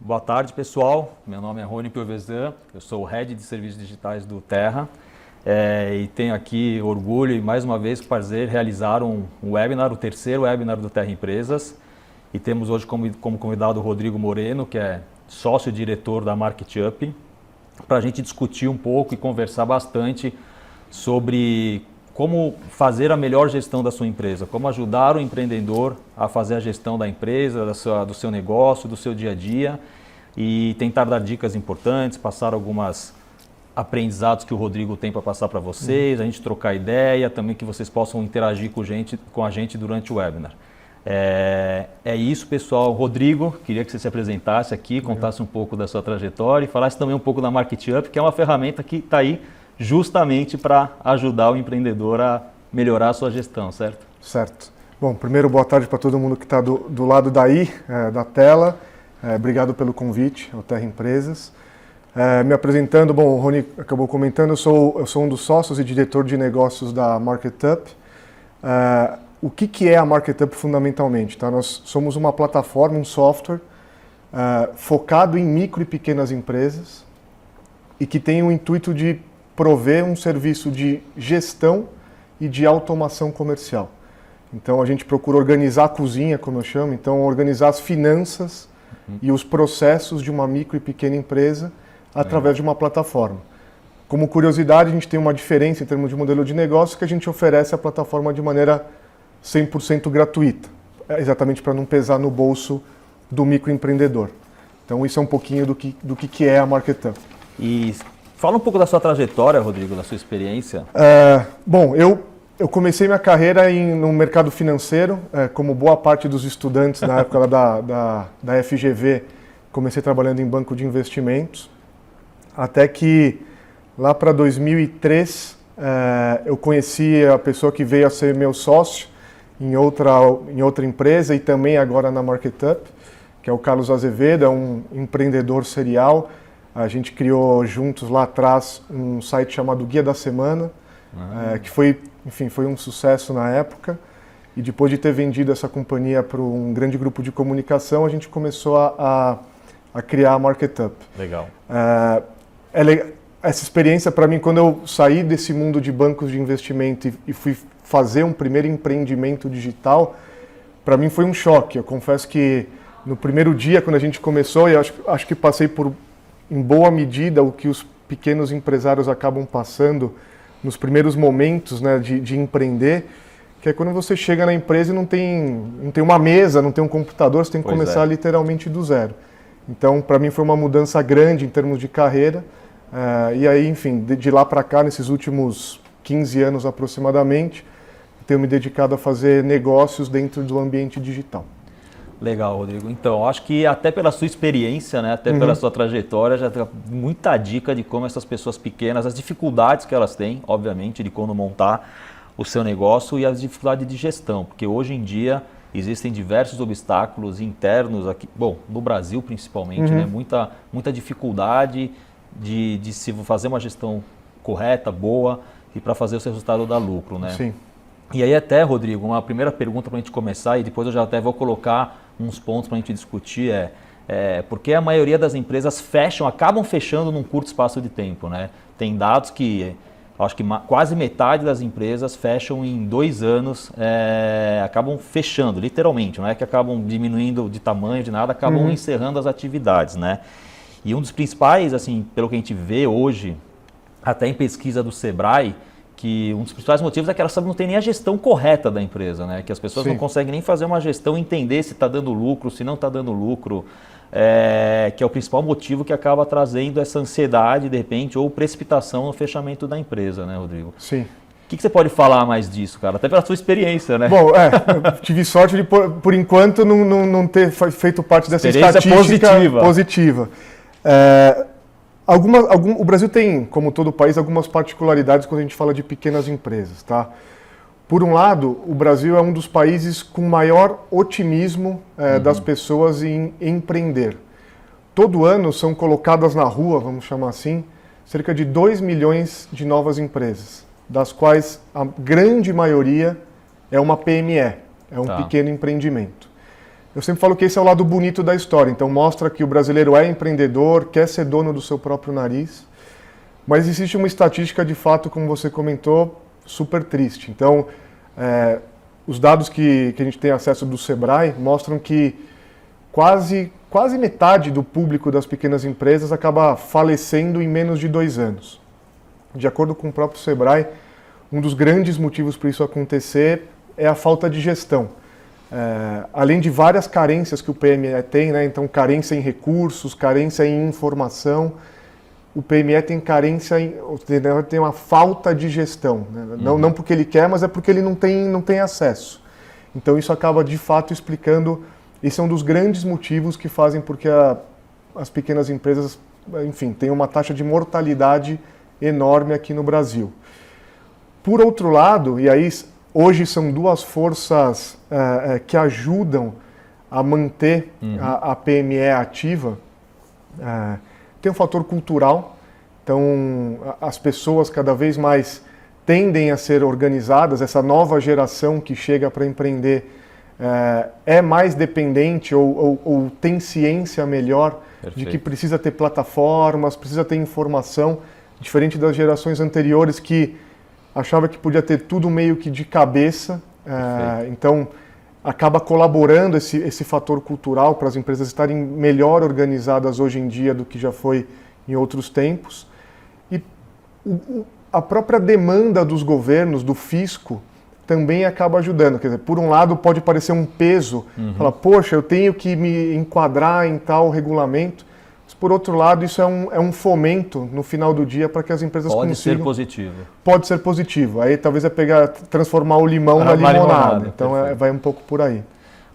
Boa tarde, pessoal. Meu nome é Rony Piovesan, eu sou o Head de Serviços Digitais do Terra e tenho aqui orgulho e mais uma vez prazer realizar um webinar, o terceiro webinar do Terra Empresas. E temos hoje como convidado o Rodrigo Moreno, que é sócio-diretor da MarketUp, para a gente discutir um pouco e conversar bastante sobre como fazer a melhor gestão da sua empresa, como ajudar o empreendedor a fazer a gestão da empresa, do seu negócio, do seu dia a dia e tentar dar dicas importantes, passar alguns aprendizados que o Rodrigo tem para passar para vocês, a gente trocar ideia, também que vocês possam interagir com a gente durante o webinar. É isso, pessoal. Rodrigo, queria que você se apresentasse aqui, contasse um pouco da sua trajetória e falasse também um pouco da MarketUp, que é uma ferramenta que está aí justamente para ajudar o empreendedor a melhorar a sua gestão, certo? Certo. Bom, primeiro, boa tarde para todo mundo que está do lado daí, da tela. Obrigado pelo convite ao Terra Empresas. Me apresentando, bom, o Rony acabou comentando, eu sou um dos sócios e diretor de negócios da MarketUp. O que é a MarketUp fundamentalmente? Tá? Nós somos uma plataforma, um software focado em micro e pequenas empresas e que tem o intuito de prover um serviço de gestão e de automação comercial. Então a gente procura organizar a cozinha, como eu chamo, então organizar as finanças e os processos de uma micro e pequena empresa através de uma plataforma. Como curiosidade, a gente tem uma diferença em termos de modelo de negócio que a gente oferece a plataforma de maneira 100% gratuita, exatamente para não pesar no bolso do microempreendedor. Então isso é um pouquinho do que é a MarketUp. E fala um pouco da sua trajetória, Rodrigo, da sua experiência. Bom, eu comecei minha carreira no mercado financeiro, como boa parte dos estudantes na época da FGV, comecei trabalhando em banco de investimentos, até que lá para 2003 eu conheci a pessoa que veio a ser meu sócio em outra empresa e também agora na MarketUp, que é o Carlos Azevedo, é um empreendedor serial. A gente criou juntos lá atrás um site chamado Guia da Semana, que foi um sucesso na época. E depois de ter vendido essa companhia para um grande grupo de comunicação, a gente começou a criar a MarketUp. Legal. Essa experiência, para mim, quando eu saí desse mundo de bancos de investimento e fui fazer um primeiro empreendimento digital, para mim foi um choque. Eu confesso que no primeiro dia, quando a gente começou, eu acho que passei por, em boa medida, o que os pequenos empresários acabam passando nos primeiros momentos, né, de empreender, que é quando você chega na empresa e não tem uma mesa, não tem um computador, você tem que começar literalmente do zero. Então, para mim foi uma mudança grande em termos de carreira. E aí, enfim, de lá para cá, nesses últimos 15 anos aproximadamente, tenho me dedicado a fazer negócios dentro do ambiente digital. Legal, Rodrigo. Então, acho que até pela sua experiência, né, até pela sua trajetória, já tem muita dica de como essas pessoas pequenas, as dificuldades que elas têm, obviamente, de quando montar o seu negócio e as dificuldades de gestão, porque hoje em dia existem diversos obstáculos internos aqui, bom, no Brasil principalmente, né, muita dificuldade de se fazer uma gestão correta, boa e para fazer o seu resultado dar lucro, né? Sim. E aí até, Rodrigo, uma primeira pergunta para a gente começar e depois eu já até vou colocar uns pontos para a gente discutir porque a maioria das empresas acabam fechando num curto espaço de tempo, né? Tem dados que acho que quase metade das empresas fecham em 2 anos, acabam fechando, literalmente, não é que acabam diminuindo de tamanho, de nada, acabam encerrando as atividades, né? E um dos principais, assim, pelo que a gente vê hoje, até em pesquisa do Sebrae, que um dos principais motivos é que elas não têm nem a gestão correta da empresa, né? Que as pessoas não conseguem nem fazer uma gestão, entender se está dando lucro, se não está dando lucro, que é o principal motivo que acaba trazendo essa ansiedade, de repente, ou precipitação no fechamento da empresa, né, Rodrigo? Sim. O que você pode falar mais disso, cara? Até pela sua experiência, né? Bom, eu tive sorte de, por enquanto, não ter feito parte dessa estatística positiva. O Brasil tem, como todo país, algumas particularidades quando a gente fala de pequenas empresas, tá? Por um lado, o Brasil é um dos países com maior otimismo das pessoas em empreender. Todo ano são colocadas na rua, vamos chamar assim, cerca de 2 milhões de novas empresas, das quais a grande maioria é uma PME, é um pequeno empreendimento. eu sempre falo que esse é o lado bonito da história. Então mostra que o brasileiro é empreendedor, quer ser dono do seu próprio nariz. Mas existe uma estatística de fato, como você comentou, super triste. Então, os dados que a gente tem acesso do Sebrae mostram que quase metade do público das pequenas empresas acaba falecendo em menos de 2 anos. De acordo com o próprio Sebrae, um dos grandes motivos para isso acontecer é a falta de gestão. Além de várias carências que o PME tem, né? Então carência em recursos, carência em informação, o PME tem tem uma falta de gestão. Né? Não porque ele quer, mas é porque ele não tem acesso. Então isso acaba de fato explicando, esse é um dos grandes motivos que fazem porque as pequenas empresas, enfim, têm uma taxa de mortalidade enorme aqui no Brasil. Por outro lado, e aí hoje são 2 forças que ajudam a manter a PME ativa. Tem um fator cultural, então as pessoas cada vez mais tendem a ser organizadas, essa nova geração que chega para empreender é mais dependente ou tem ciência melhor de que precisa ter plataformas, precisa ter informação, diferente das gerações anteriores que achava que podia ter tudo meio que de cabeça, então acaba colaborando esse fator cultural para as empresas estarem melhor organizadas hoje em dia do que já foi em outros tempos. E a própria demanda dos governos, do fisco, também acaba ajudando. Quer dizer, por um lado pode parecer um peso, falar, poxa, eu tenho que me enquadrar em tal regulamento. Mas, por outro lado, isso é um fomento no final do dia para que as empresas consigam... Pode ser positivo. Pode ser positivo. Aí talvez é transformar o limão na limonada. Então vai um pouco por aí.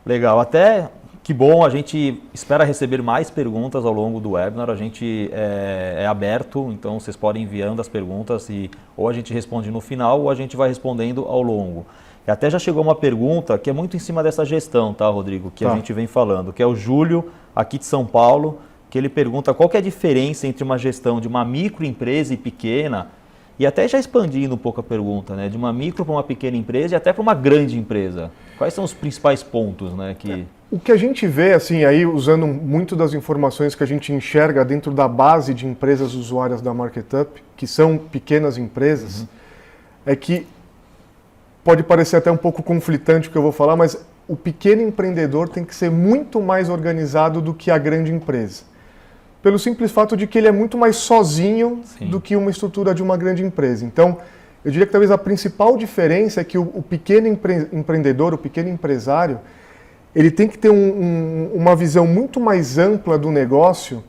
Legal. Até que bom, a gente espera receber mais perguntas ao longo do webinar. A gente é aberto, então vocês podem enviando as perguntas e ou a gente responde no final ou a gente vai respondendo ao longo. E até já chegou uma pergunta que é muito em cima dessa gestão, tá, Rodrigo? Que a gente vem falando, que é o Júlio, aqui de São Paulo, que ele pergunta qual que é a diferença entre uma gestão de uma microempresa e pequena, e até já expandindo um pouco a pergunta, né, de uma micro para uma pequena empresa e até para uma grande empresa. Quais são os principais pontos, né, que... O que a gente vê, assim, aí usando muito das informações que a gente enxerga dentro da base de empresas usuárias da MarketUp, que são pequenas empresas, é que pode parecer até um pouco conflitante o que eu vou falar, mas o pequeno empreendedor tem que ser muito mais organizado do que a grande empresa. Pelo simples fato de que ele é muito mais sozinho do que uma estrutura de uma grande empresa. Então, eu diria que talvez a principal diferença é que o pequeno empreendedor, o pequeno empresário, ele tem que ter uma visão muito mais ampla do negócio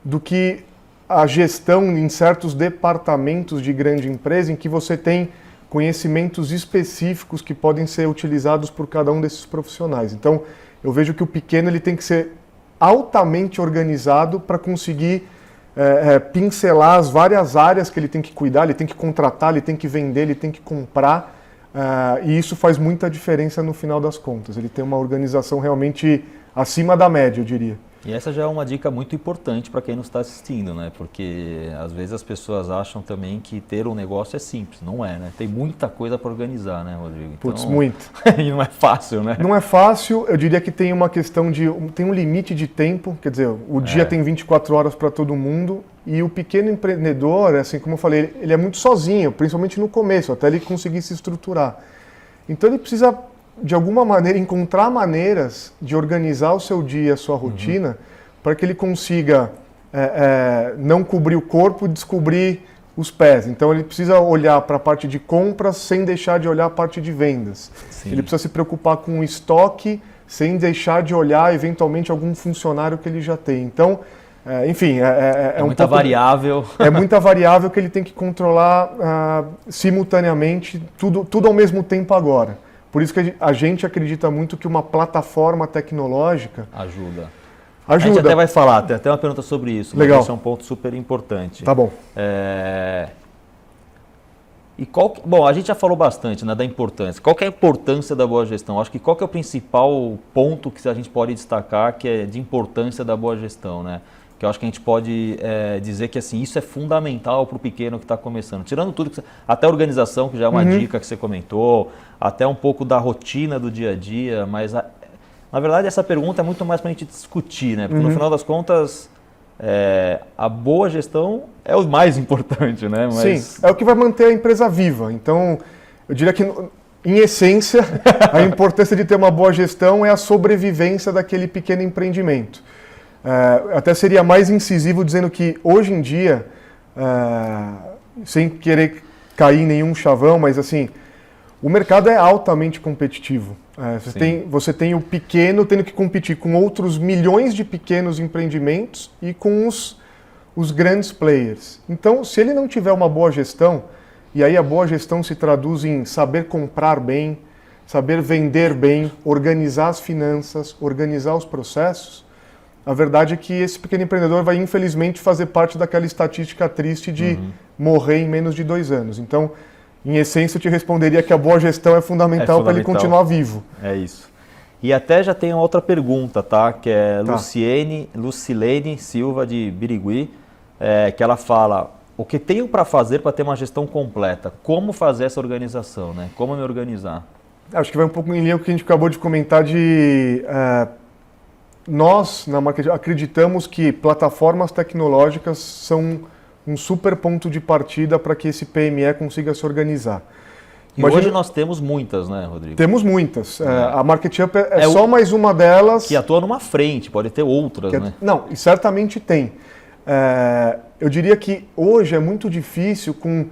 do que a gestão em certos departamentos de grande empresa em que você tem conhecimentos específicos que podem ser utilizados por cada um desses profissionais. Então, eu vejo que o pequeno ele tem que ser altamente organizado para conseguir pincelar as várias áreas que ele tem que cuidar, ele tem que contratar, ele tem que vender, ele tem que comprar, e isso faz muita diferença no final das contas. Ele tem uma organização realmente acima da média, eu diria. E essa já é uma dica muito importante para quem nos está assistindo, né? Porque às vezes as pessoas acham também que ter um negócio é simples. Não é, né? Tem muita coisa para organizar, né, Rodrigo? Então, putz, muito. E não é fácil, né? Não é fácil. Eu diria que tem uma questão tem um limite de tempo. Quer dizer, o dia tem 24 horas para todo mundo. E o pequeno empreendedor, assim como eu falei, ele é muito sozinho, principalmente no começo, até ele conseguir se estruturar. Então ele precisa, de alguma maneira, encontrar maneiras de organizar o seu dia, a sua rotina, para que ele consiga não cobrir o corpo e descobrir os pés. Então ele precisa olhar para a parte de compras sem deixar de olhar a parte de vendas. Sim. Ele precisa se preocupar com o estoque sem deixar de olhar, eventualmente, algum funcionário que ele já tem. Então, enfim, é muita variável. É muita variável que ele tem que controlar simultaneamente, tudo ao mesmo tempo agora. Por isso que a gente acredita muito que uma plataforma tecnológica ajuda. A gente até vai falar, tem até uma pergunta sobre isso. Legal. Mas esse é um ponto super importante. Tá bom. Bom, a gente já falou bastante, né, da importância. Qual que é a importância da boa gestão? Acho que qual que é o principal ponto que a gente pode destacar que é de importância da boa gestão, né? Que eu acho que a gente pode dizer que assim, isso é fundamental para o pequeno que está começando. Tirando tudo, até a organização, que já é uma dica que você comentou, até um pouco da rotina do dia a dia, mas Na verdade, essa pergunta é muito mais para a gente discutir, né? Porque no final das contas, a boa gestão é o mais importante, né? Sim, é o que vai manter a empresa viva. Então, eu diria que, em essência, a importância de ter uma boa gestão é a sobrevivência daquele pequeno empreendimento. Até seria mais incisivo dizendo que, hoje em dia, sem querer cair em nenhum chavão, mas assim, o mercado é altamente competitivo. Você tem o pequeno tendo que competir com outros milhões de pequenos empreendimentos e com os grandes players. Então, se ele não tiver uma boa gestão, e aí a boa gestão se traduz em saber comprar bem, saber vender bem, organizar as finanças, organizar os processos, a verdade é que esse pequeno empreendedor vai, infelizmente, fazer parte daquela estatística triste de morrer em menos de 2 anos. Então, em essência, eu te responderia que a boa gestão é fundamental para ele continuar vivo. É isso. E até já tem outra pergunta, tá? Que é Lucilene Silva, de Birigui, que ela fala: o que tenho para fazer para ter uma gestão completa? Como fazer essa organização, né? Como me organizar? Acho que vai um pouco em linha com o que a gente acabou de comentar de... nós, na marketing, acreditamos que plataformas tecnológicas são um super ponto de partida para que esse PME consiga se organizar. E hoje nós temos muitas, né, Rodrigo? Temos muitas. A MarketUp é só mais uma delas. Que atua numa frente, pode ter outras, né? Não, e certamente tem. Eu diria que hoje é muito difícil, com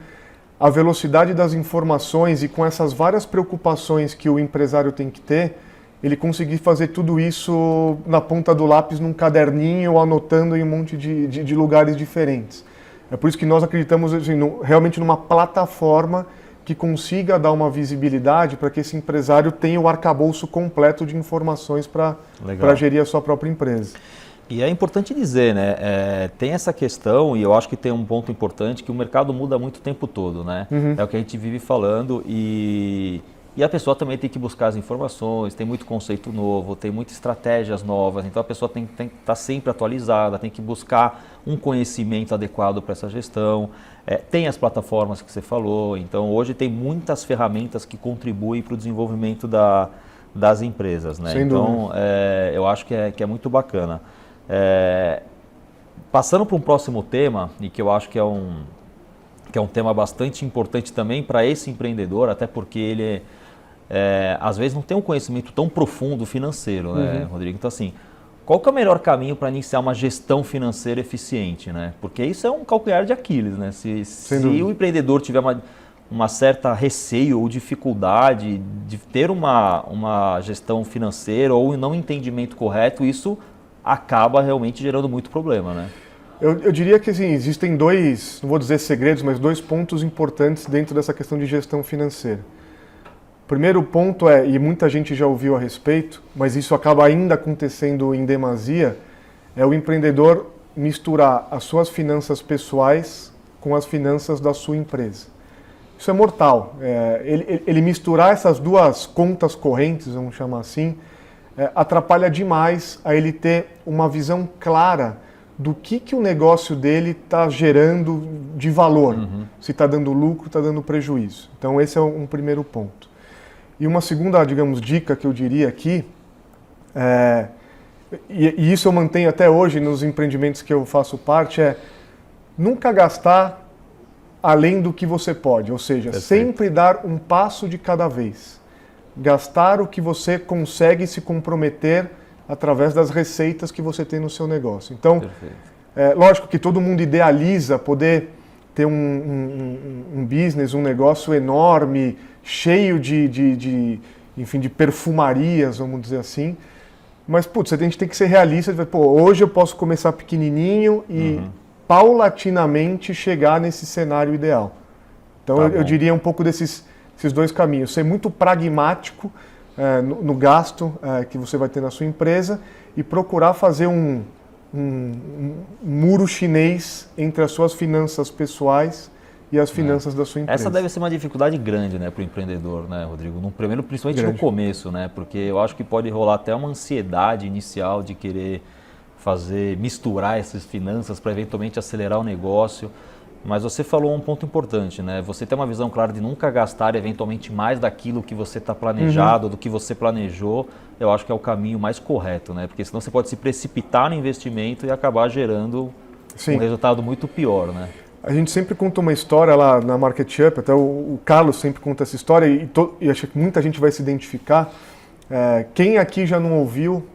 a velocidade das informações e com essas várias preocupações que o empresário tem que ter, ele conseguir fazer tudo isso na ponta do lápis, num caderninho, ou anotando em um monte de lugares diferentes. É por isso que nós acreditamos assim, realmente numa plataforma que consiga dar uma visibilidade para que esse empresário tenha o arcabouço completo de informações para gerir a sua própria empresa. E é importante dizer, né? Tem essa questão, e eu acho que tem um ponto importante, que o mercado muda muito o tempo todo, né? É o que a gente vive falando, e a pessoa também tem que buscar as informações, tem muito conceito novo, tem muitas estratégias novas, então a pessoa tem que estar sempre atualizada, tem que buscar um conhecimento adequado para essa gestão. Tem as plataformas que você falou, então hoje tem muitas ferramentas que contribuem para o desenvolvimento das empresas, né? Então eu acho que é muito bacana. Passando para um próximo tema, e que eu acho que é um tema bastante importante também para esse empreendedor, até porque ele às vezes não tem um conhecimento tão profundo financeiro, né, Rodrigo? Então, assim, qual que é o melhor caminho para iniciar uma gestão financeira eficiente, né? Porque isso é um calcanhar de Aquiles, né? Se o empreendedor tiver uma certa receio ou dificuldade de ter uma gestão financeira ou um não entendimento correto, isso acaba realmente gerando muito problema, né? Eu diria que assim, existem dois, não vou dizer segredos, mas 2 pontos importantes dentro dessa questão de gestão financeira. O primeiro ponto e muita gente já ouviu a respeito, mas isso acaba ainda acontecendo em demasia, é o empreendedor misturar as suas finanças pessoais com as finanças da sua empresa. Isso é mortal. Ele misturar essas 2 contas correntes, vamos chamar assim, atrapalha demais a ele ter uma visão clara do que o negócio dele está gerando de valor, se está dando lucro, está dando prejuízo. Então esse é um primeiro ponto. E uma segunda, digamos, dica que eu diria aqui, e isso eu mantenho até hoje nos empreendimentos que eu faço parte, nunca gastar além do que você pode, ou seja, sempre dar um passo de cada vez. Gastar o que você consegue se comprometer através das receitas que você tem no seu negócio. Então, lógico que todo mundo idealiza poder ter um business, um negócio enorme, cheio de perfumarias, vamos dizer assim. Mas, a gente tem que ser realista. Hoje eu posso começar pequenininho e paulatinamente chegar nesse cenário ideal. Então, eu diria um pouco esses 2 caminhos. Ser muito pragmático no gasto que você vai ter na sua empresa e procurar fazer um muro chinês entre as suas finanças pessoais e as finanças da sua empresa. Essa deve ser uma dificuldade grande, né, para o empreendedor, né, Rodrigo? Principalmente no começo, né? Porque eu acho que pode rolar até uma ansiedade inicial de querer misturar essas finanças para eventualmente acelerar o negócio. Mas você falou um ponto importante, né? Você ter uma visão clara de nunca gastar eventualmente mais daquilo que você está planejado, do que você planejou, eu acho que é o caminho mais correto, né? Porque senão você pode se precipitar no investimento e acabar gerando um resultado muito pior, né? A gente sempre conta uma história lá na Market Up, até o Carlos sempre conta essa história e acho que muita gente vai se identificar. Quem aqui já não ouviu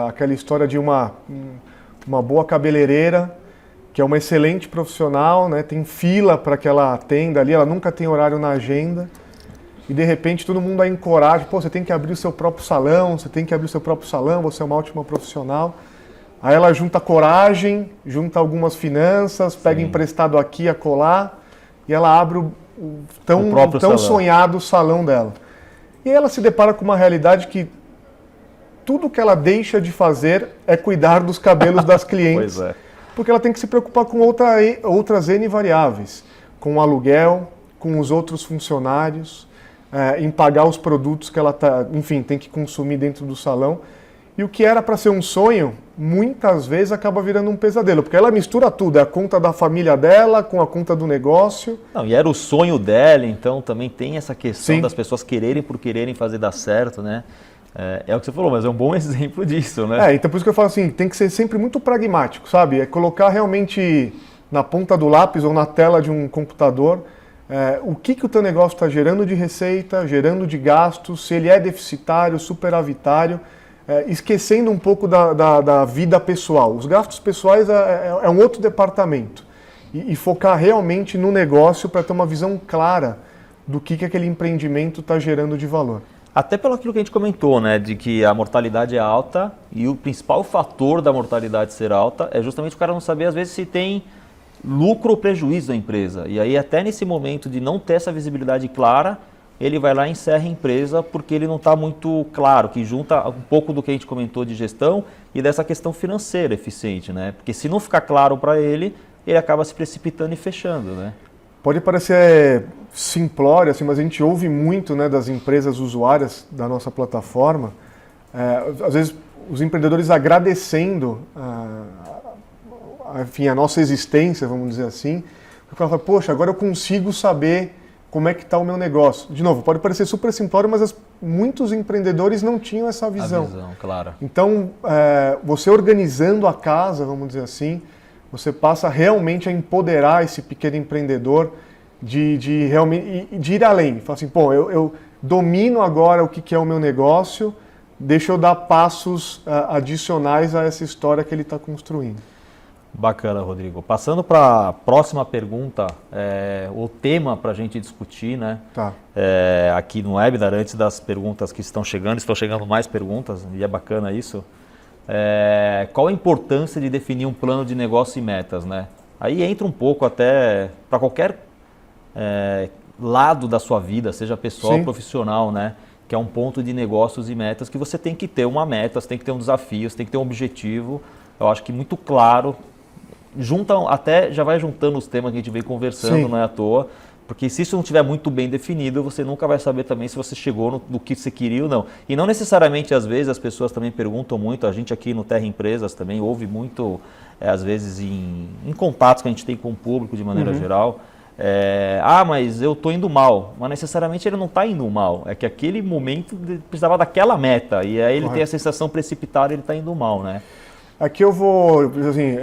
aquela história de uma boa cabeleireira, que é uma excelente profissional, né? Tem fila para que ela atenda ali, ela nunca tem horário na agenda, e de repente todo mundo a encoraja, pô, você tem que abrir o seu próprio salão, você é uma ótima profissional. Aí ela junta coragem, junta algumas finanças, pega emprestado aqui, acolá, e ela abre o tão sonhado salão dela. E aí ela se depara com uma realidade que tudo que ela deixa de fazer é cuidar dos cabelos das clientes. Pois é. Porque ela tem que se preocupar com outras N variáveis, com o aluguel, com os outros funcionários, em pagar os produtos que ela tem que consumir dentro do salão. E o que era para ser um sonho, muitas vezes acaba virando um pesadelo, porque ela mistura tudo, é a conta da família dela com a conta do negócio. Não, e era o sonho dela, então também tem essa questão das pessoas quererem fazer dar certo, né? É o que você falou, mas é um bom exemplo disso, né? Então por isso que eu falo assim, tem que ser sempre muito pragmático, sabe? É colocar realmente na ponta do lápis ou na tela de um computador o que o teu negócio está gerando de receita, gerando de gastos, se ele é deficitário, superavitário, esquecendo um pouco da vida pessoal. Os gastos pessoais é um outro departamento. E focar realmente no negócio para ter uma visão clara do que aquele empreendimento está gerando de valor. Até pelo aquilo que a gente comentou, né, de que a mortalidade é alta e o principal fator da mortalidade ser alta é justamente o cara não saber, às vezes, se tem lucro ou prejuízo da empresa. E aí, até nesse momento de não ter essa visibilidade clara, ele vai lá e encerra a empresa porque ele não está muito claro, que junta um pouco do que a gente comentou de gestão e dessa questão financeira eficiente, né? Porque se não ficar claro para ele, ele acaba se precipitando e fechando, né? Pode parecer simplório, assim, mas a gente ouve muito, né, das empresas usuárias da nossa plataforma, às vezes os empreendedores agradecendo a nossa existência, vamos dizer assim, porque ela fala, poxa, agora eu consigo saber como é que está o meu negócio. De novo, pode parecer super simplório, mas muitos empreendedores não tinham essa visão. A visão, claro. Então, você organizando a casa, vamos dizer assim, você passa realmente a empoderar esse pequeno empreendedor de realmente de ir além. Fala assim, pô, eu domino agora o que é o meu negócio, deixa eu dar passos adicionais a essa história que ele está construindo. Bacana, Rodrigo. Passando para a próxima pergunta, o tema para a gente discutir, né? Tá. Aqui no webinar, antes das perguntas que estão chegando mais perguntas, e é bacana isso. Qual a importância de definir um plano de negócio e metas, né? Aí entra um pouco até para qualquer lado da sua vida, seja pessoal ou profissional, né? Que é um ponto de negócios e metas que você tem que ter uma meta, você tem que ter um desafio, você tem que ter um objetivo. Eu acho que muito claro, já vai juntando os temas que a gente vem conversando, não é à toa. Porque se isso não estiver muito bem definido, você nunca vai saber também se você chegou no que você queria ou não. E não necessariamente, às vezes, as pessoas também perguntam muito, a gente aqui no Terra Empresas também ouve muito, às vezes, em contatos que a gente tem com o público de maneira geral, mas eu estou indo mal. Mas necessariamente ele não está indo mal, é que aquele momento precisava daquela meta, e aí ele tem a sensação precipitada e ele está indo mal, né? Aqui eu vou, assim,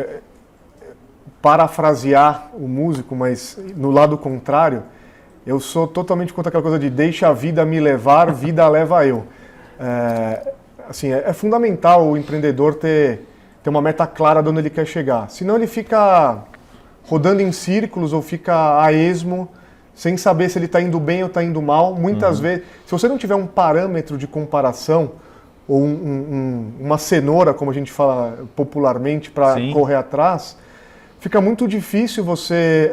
parafrasear o músico, mas no lado contrário, eu sou totalmente contra aquela coisa de deixa a vida me levar, vida leva eu. É fundamental o empreendedor ter uma meta clara de onde ele quer chegar, senão ele fica rodando em círculos ou fica a esmo, sem saber se ele está indo bem ou está indo mal. Muitas vezes, se você não tiver um parâmetro de comparação, ou uma cenoura, como a gente fala popularmente, para correr atrás, fica muito difícil você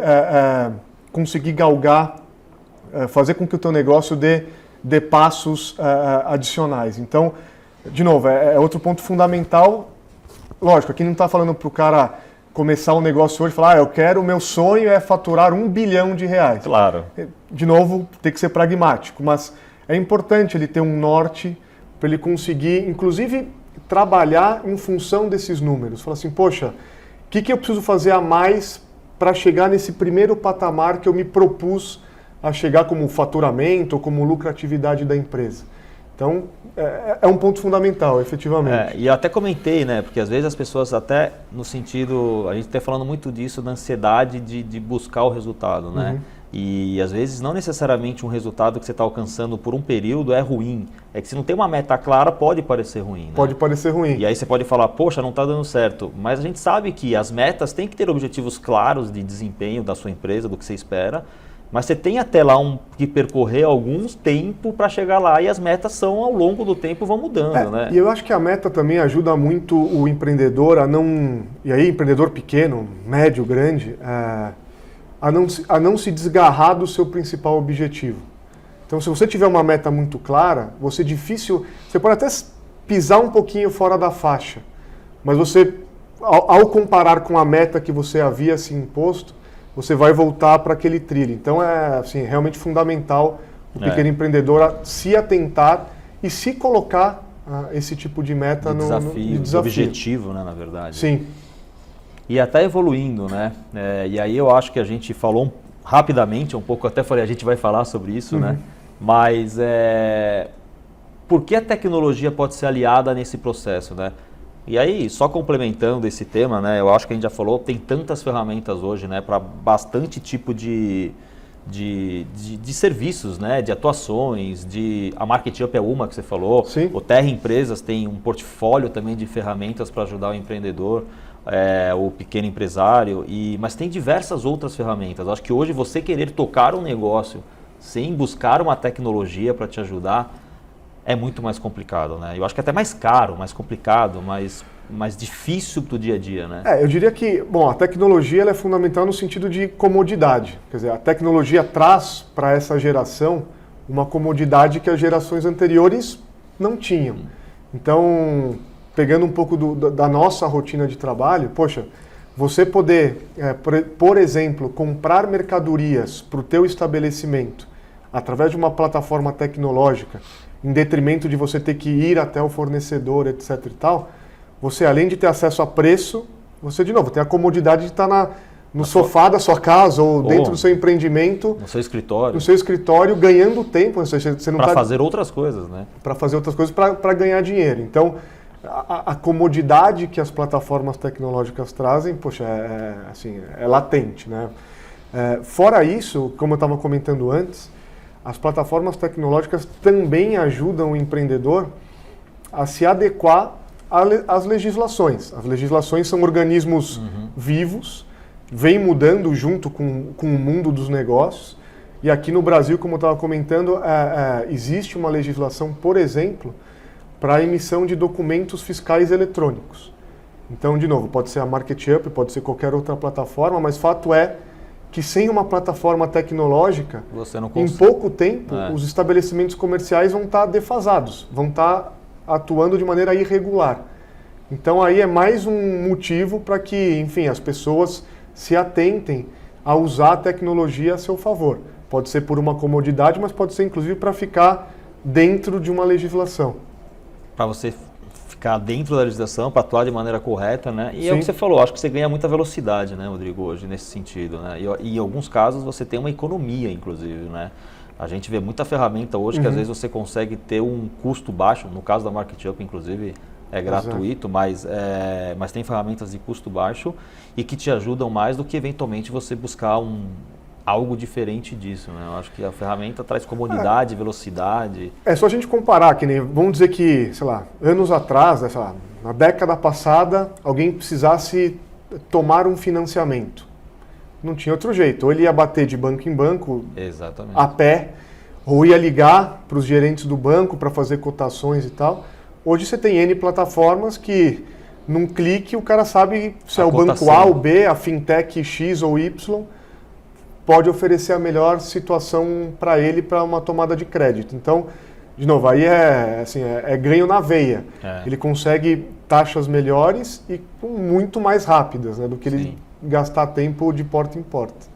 conseguir galgar, fazer com que o teu negócio dê passos adicionais. Então, de novo, é outro ponto fundamental. Lógico, aqui não está falando para o cara começar um negócio hoje e falar, o meu sonho é faturar R$1 bilhão. Claro. De novo, tem que ser pragmático, mas é importante ele ter um norte para ele conseguir, inclusive, trabalhar em função desses números. Falar assim, poxa, o que eu preciso fazer a mais para chegar nesse primeiro patamar que eu me propus a chegar como faturamento ou como lucratividade da empresa. Então, é um ponto fundamental, efetivamente. E eu até comentei, né? Porque às vezes as pessoas até no sentido, a gente está falando muito disso, da ansiedade de buscar o resultado, né? Uhum. E às vezes não necessariamente um resultado que você está alcançando por um período é ruim. É que se não tem uma meta clara, pode parecer ruim. Né? Pode parecer ruim. E aí você pode falar, poxa, não está dando certo. Mas a gente sabe que as metas têm que ter objetivos claros de desempenho da sua empresa, do que você espera. Mas você tem até lá que percorrer alguns tempo para chegar lá e as metas são ao longo do tempo vão mudando, né? E eu acho que a meta também ajuda muito o empreendedor a não... E aí, empreendedor pequeno, médio, grande... A não se desgarrar do seu principal objetivo. Então, se você tiver uma meta muito clara, você pode até pisar um pouquinho fora da faixa, mas você, ao comparar com a meta que você havia se imposto, você vai voltar para aquele trilho. Então, é assim, realmente fundamental o pequeno empreendedor se atentar e se colocar esse tipo de meta de desafio, de objetivo, né, na verdade. Sim. E até evoluindo, né? E aí eu acho que a gente falou rapidamente, um pouco até falei, a gente vai falar sobre isso, né? Mas por que a tecnologia pode ser aliada nesse processo, né? E aí, só complementando esse tema, né? Eu acho que a gente já falou, tem tantas ferramentas hoje, né? Para bastante tipo de serviços, né? De atuações, a Market Up é uma que você falou. Sim. O Terra Empresas tem um portfólio também de ferramentas para ajudar o empreendedor. O pequeno empresário, mas tem diversas outras ferramentas. Acho que hoje você querer tocar um negócio sem buscar uma tecnologia para te ajudar é muito mais complicado, né? Eu acho que é até mais caro, mais complicado, mais difícil do dia a dia, né? Eu diria que, a tecnologia ela é fundamental no sentido de comodidade. Quer dizer, a tecnologia traz para essa geração uma comodidade que as gerações anteriores não tinham. Então, pegando um pouco da nossa rotina de trabalho, poxa, você poder, por exemplo, comprar mercadorias para o teu estabelecimento através de uma plataforma tecnológica, em detrimento de você ter que ir até o fornecedor, etc. e tal, você além de ter acesso a preço, você de novo tem a comodidade de estar no sofá da sua casa ou dentro do seu empreendimento, no seu escritório, ganhando tempo, para fazer outras coisas, né? Para fazer outras coisas, para ganhar dinheiro. Então, a comodidade que as plataformas tecnológicas trazem, poxa, é latente, né? Fora isso, como eu estava comentando antes, as plataformas tecnológicas também ajudam o empreendedor a se adequar às legislações. As legislações são organismos vivos, vêm mudando junto com o mundo dos negócios. E aqui no Brasil, como eu estava comentando, existe uma legislação, por exemplo, para a emissão de documentos fiscais eletrônicos. Então, de novo, pode ser a Market Up, pode ser qualquer outra plataforma, mas fato é que sem uma plataforma tecnológica, em pouco tempo, os estabelecimentos comerciais vão estar defasados, vão estar atuando de maneira irregular. Então, aí é mais um motivo para que, enfim, as pessoas se atentem a usar a tecnologia a seu favor. Pode ser por uma comodidade, mas pode ser, inclusive, para ficar dentro de uma legislação. Para você ficar dentro da legislação, para atuar de maneira correta, né? E é o que você falou, acho que você ganha muita velocidade, né, Rodrigo, hoje, nesse sentido, né? E em alguns casos você tem uma economia, inclusive, né? A gente vê muita ferramenta hoje que às vezes você consegue ter um custo baixo, no caso da Market Up, inclusive, é gratuito, mas tem ferramentas de custo baixo e que te ajudam mais do que, eventualmente, você buscar algo diferente disso, né? Eu acho que a ferramenta traz comodidade, velocidade. É só a gente comparar, que nem, vamos dizer que, sei lá, anos atrás, né, sei lá, na década passada, alguém precisasse tomar um financiamento. Não tinha outro jeito, ou ele ia bater de banco em banco, exatamente, a pé, ou ia ligar para os gerentes do banco para fazer cotações e tal. Hoje você tem N plataformas que, num clique, o cara sabe se é o banco A ou B, a fintech X ou Y, pode oferecer a melhor situação para ele para uma tomada de crédito. Então, de novo, aí é ganho na veia. Ele consegue taxas melhores e muito mais rápidas, né, do que ele gastar tempo de porta em porta.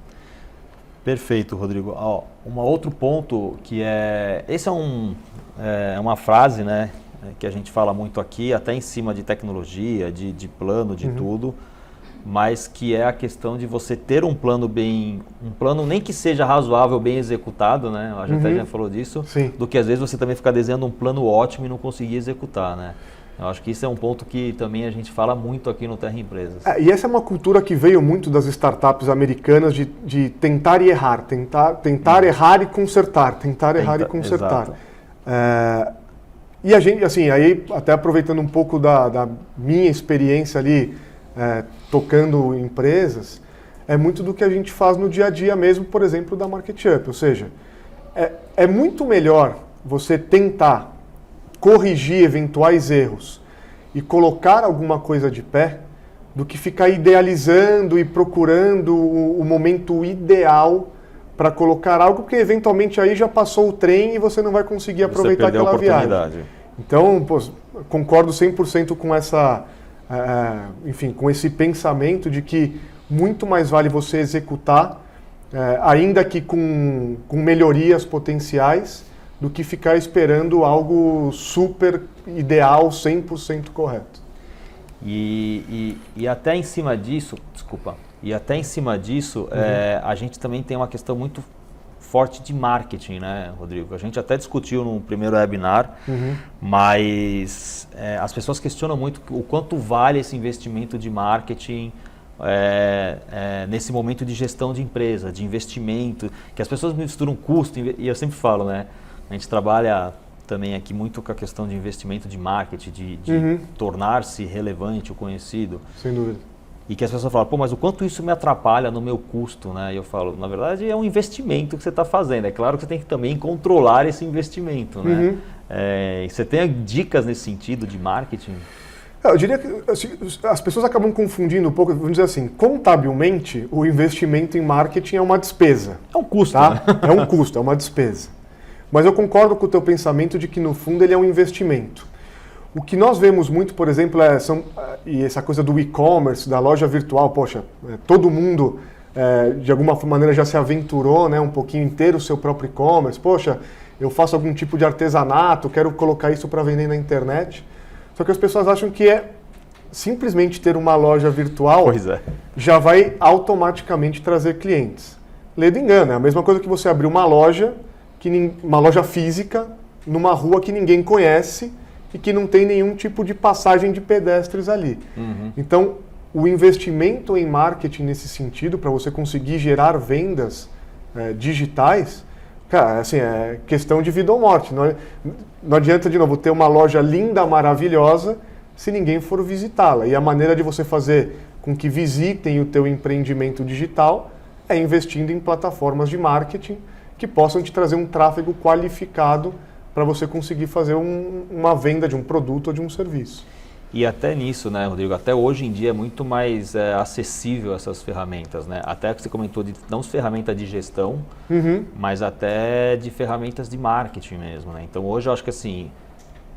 Perfeito, Rodrigo. Um outro ponto que esse é uma frase, né, que a gente fala muito aqui, até em cima de tecnologia, de plano, de tudo, mas que é a questão de você ter um plano nem que seja razoável, bem executado, né? A gente até já falou disso, Sim. do que às vezes você também ficar desenhando um plano ótimo e não conseguir executar, né? Eu acho que isso é um ponto que também a gente fala muito aqui no Terra Empresas. E essa é uma cultura que veio muito das startups americanas de tentar e errar, tentar errar e consertar, errar e consertar. E a gente, assim, aí até aproveitando um pouco da minha experiência ali, tocando empresas, é muito do que a gente faz no dia a dia mesmo, por exemplo, da MarketUp. Ou seja, é muito melhor você tentar corrigir eventuais erros e colocar alguma coisa de pé do que ficar idealizando e procurando o momento ideal para colocar algo, porque eventualmente aí já passou o trem e você não vai conseguir aproveitar aquela viagem. Então, concordo 100% com essa, enfim, com esse pensamento de que muito mais vale você executar, ainda que com melhorias potenciais, do que ficar esperando algo super ideal, 100% correto. E até em cima disso, a gente também tem uma questão muito forte de marketing, né, Rodrigo? A gente até discutiu no primeiro webinar, mas as pessoas questionam muito o quanto vale esse investimento de marketing nesse momento de gestão de empresa, de investimento, que as pessoas misturam custo, e eu sempre falo, né? A gente trabalha também aqui muito com a questão de investimento de marketing, de tornar-se relevante ou conhecido. Sem dúvida. E que as pessoas falam, pô, mas o quanto isso me atrapalha no meu custo, né? E eu falo, na verdade é um investimento que você está fazendo. É claro que você tem que também controlar esse investimento, né? E você tem dicas nesse sentido de marketing? Eu diria que assim, as pessoas acabam confundindo um pouco, vamos dizer assim, contabilmente o investimento em marketing é uma despesa. É um custo, tá? né? É um custo, é uma despesa. Mas eu concordo com o teu pensamento de que no fundo ele é um investimento. O que nós vemos muito, por exemplo, e essa coisa do e-commerce, da loja virtual, poxa, todo mundo de alguma maneira já se aventurou, né, um pouquinho em ter o seu próprio e-commerce. Poxa, eu faço algum tipo de artesanato, quero colocar isso para vender na internet. Só que as pessoas acham que simplesmente ter uma loja virtual já vai automaticamente trazer clientes. Lê do engano, é a mesma coisa que você abrir uma loja física numa rua que ninguém conhece e que não tem nenhum tipo de passagem de pedestres ali. Então, o investimento em marketing nesse sentido, para você conseguir gerar vendas digitais, cara, assim, é questão de vida ou morte. Não adianta, de novo, ter uma loja linda, maravilhosa, se ninguém for visitá-la. E a maneira de você fazer com que visitem o teu empreendimento digital é investindo em plataformas de marketing que possam te trazer um tráfego qualificado para você conseguir fazer uma venda de um produto ou de um serviço. E até nisso, né, Rodrigo, até hoje em dia é muito mais acessível essas ferramentas, né? Até que você comentou de não ferramenta de gestão, mas até de ferramentas de marketing mesmo, né? Então hoje eu acho que assim,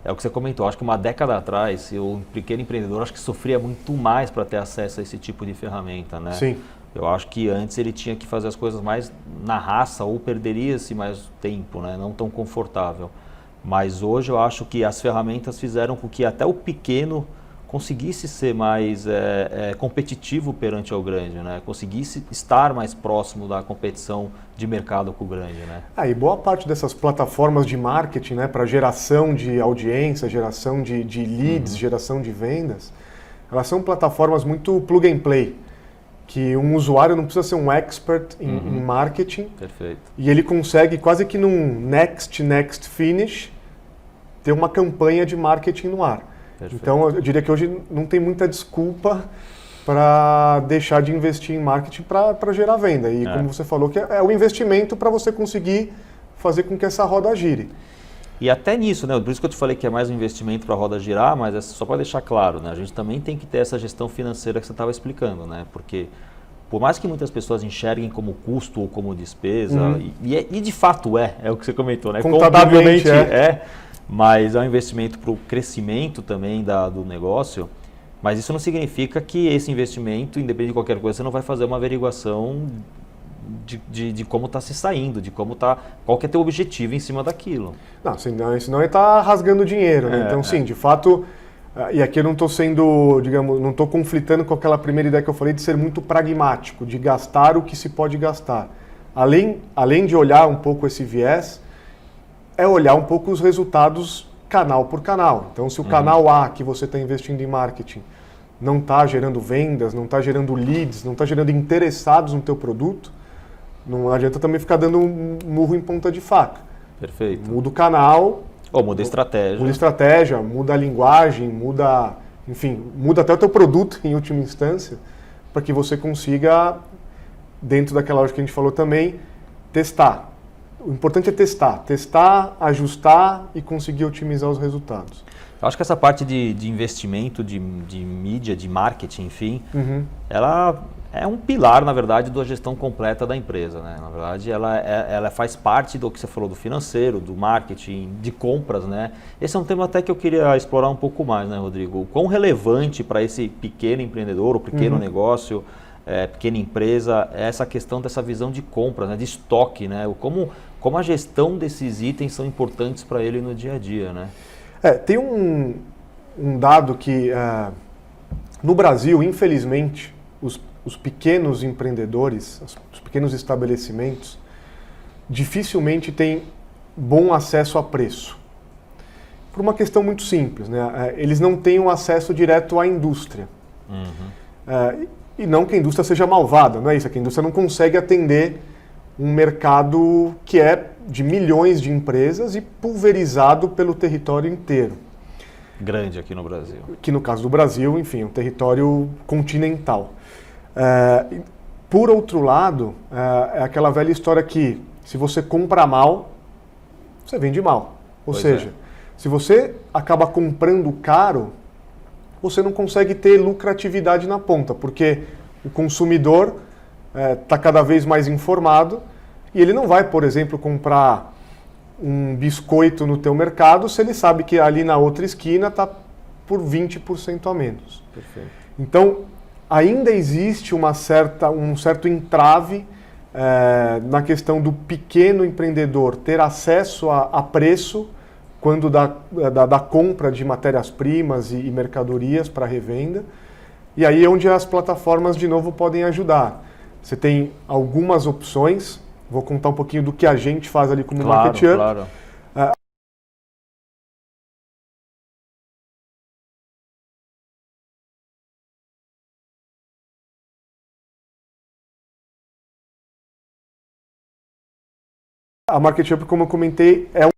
é o que você comentou, acho que uma década atrás, o pequeno empreendedor acho que sofria muito mais para ter acesso a esse tipo de ferramenta, né? Sim. Eu acho que antes ele tinha que fazer as coisas mais na raça ou perderia-se mais tempo, né? Não tão confortável. Mas hoje eu acho que as ferramentas fizeram com que até o pequeno conseguisse ser mais competitivo perante ao grande, né? Conseguisse estar mais próximo da competição de mercado com o grande, né? E boa parte dessas plataformas de marketing, né, para geração de audiência, geração de leads, geração de vendas, elas são plataformas muito plug and play, que um usuário não precisa ser um expert em marketing. Perfeito. E ele consegue quase que num next finish ter uma campanha de marketing no ar. Perfeito. Então eu diria que hoje não tem muita desculpa para deixar de investir em marketing para gerar venda. E como você falou, que é o investimento para você conseguir fazer com que essa roda gire. E até nisso, né? Por isso que eu te falei que é mais um investimento para a roda girar, mas é só para deixar claro, né? A gente também tem que ter essa gestão financeira que você estava explicando, né? Porque por mais que muitas pessoas enxerguem como custo ou como despesa, e de fato é o que você comentou, né? Contabilmente mas é um investimento para o crescimento também do negócio, mas isso não significa que esse investimento, independente de qualquer coisa, você não vai fazer uma averiguação de como está se saindo, qual que é teu objetivo em cima daquilo. Não, senão ele está rasgando dinheiro, né? Então, sim, de fato, E aqui eu não estou sendo, digamos, não estou conflitando com aquela primeira ideia que eu falei de ser muito pragmático, de gastar o que se pode gastar. Além de olhar um pouco esse viés, é olhar um pouco os resultados canal por canal. Então, se o canal A que você está investindo em marketing não está gerando vendas, não está gerando leads, não está gerando interessados no teu produto, não adianta também ficar dando um murro em ponta de faca. Perfeito. Muda o canal. Ou muda a estratégia. Muda a estratégia, muda a linguagem, enfim, muda até o teu produto em última instância, para que você consiga, dentro daquela lógica que a gente falou também, testar. O importante é testar, ajustar e conseguir otimizar os resultados. Eu acho que essa parte de investimento, de mídia, de marketing, enfim, ela é um pilar, na verdade, da gestão completa da empresa, né? Na verdade, ela faz parte do que você falou, do financeiro, do marketing, de compras, né? Esse é um tema até que eu queria explorar um pouco mais, né, Rodrigo? O quão relevante para esse pequeno empreendedor, ou pequeno negócio, pequena empresa, é essa questão dessa visão de compras, né? De estoque, né? Como a gestão desses itens são importantes para ele no dia a dia, né? Tem um dado que, no Brasil, infelizmente, os pequenos empreendedores, os pequenos estabelecimentos, dificilmente têm bom acesso a preço. Por uma questão muito simples, né? Eles não têm um acesso direto à indústria. E não que a indústria seja malvada, não é isso, é que a indústria não consegue atender um mercado que é de milhões de empresas e pulverizado pelo território inteiro. Grande aqui no Brasil. Que no caso do Brasil, enfim, é um território continental. Por outro lado, é aquela velha história que se você compra mal, você vende mal. Ou seja, se você acaba comprando caro, você não consegue ter lucratividade na ponta, porque o consumidor está cada vez mais informado e ele não vai, por exemplo, comprar um biscoito no teu mercado se ele sabe que ali na outra esquina está por 20% a menos. Perfeito. Então, ainda existe um certo entrave na questão do pequeno empreendedor ter acesso a preço quando da compra de matérias-primas e mercadorias para revenda. E aí é onde as plataformas, de novo, podem ajudar. Você tem algumas opções, vou contar um pouquinho do que a gente faz ali como Market Up. Claro. A Market Up, como eu comentei, é um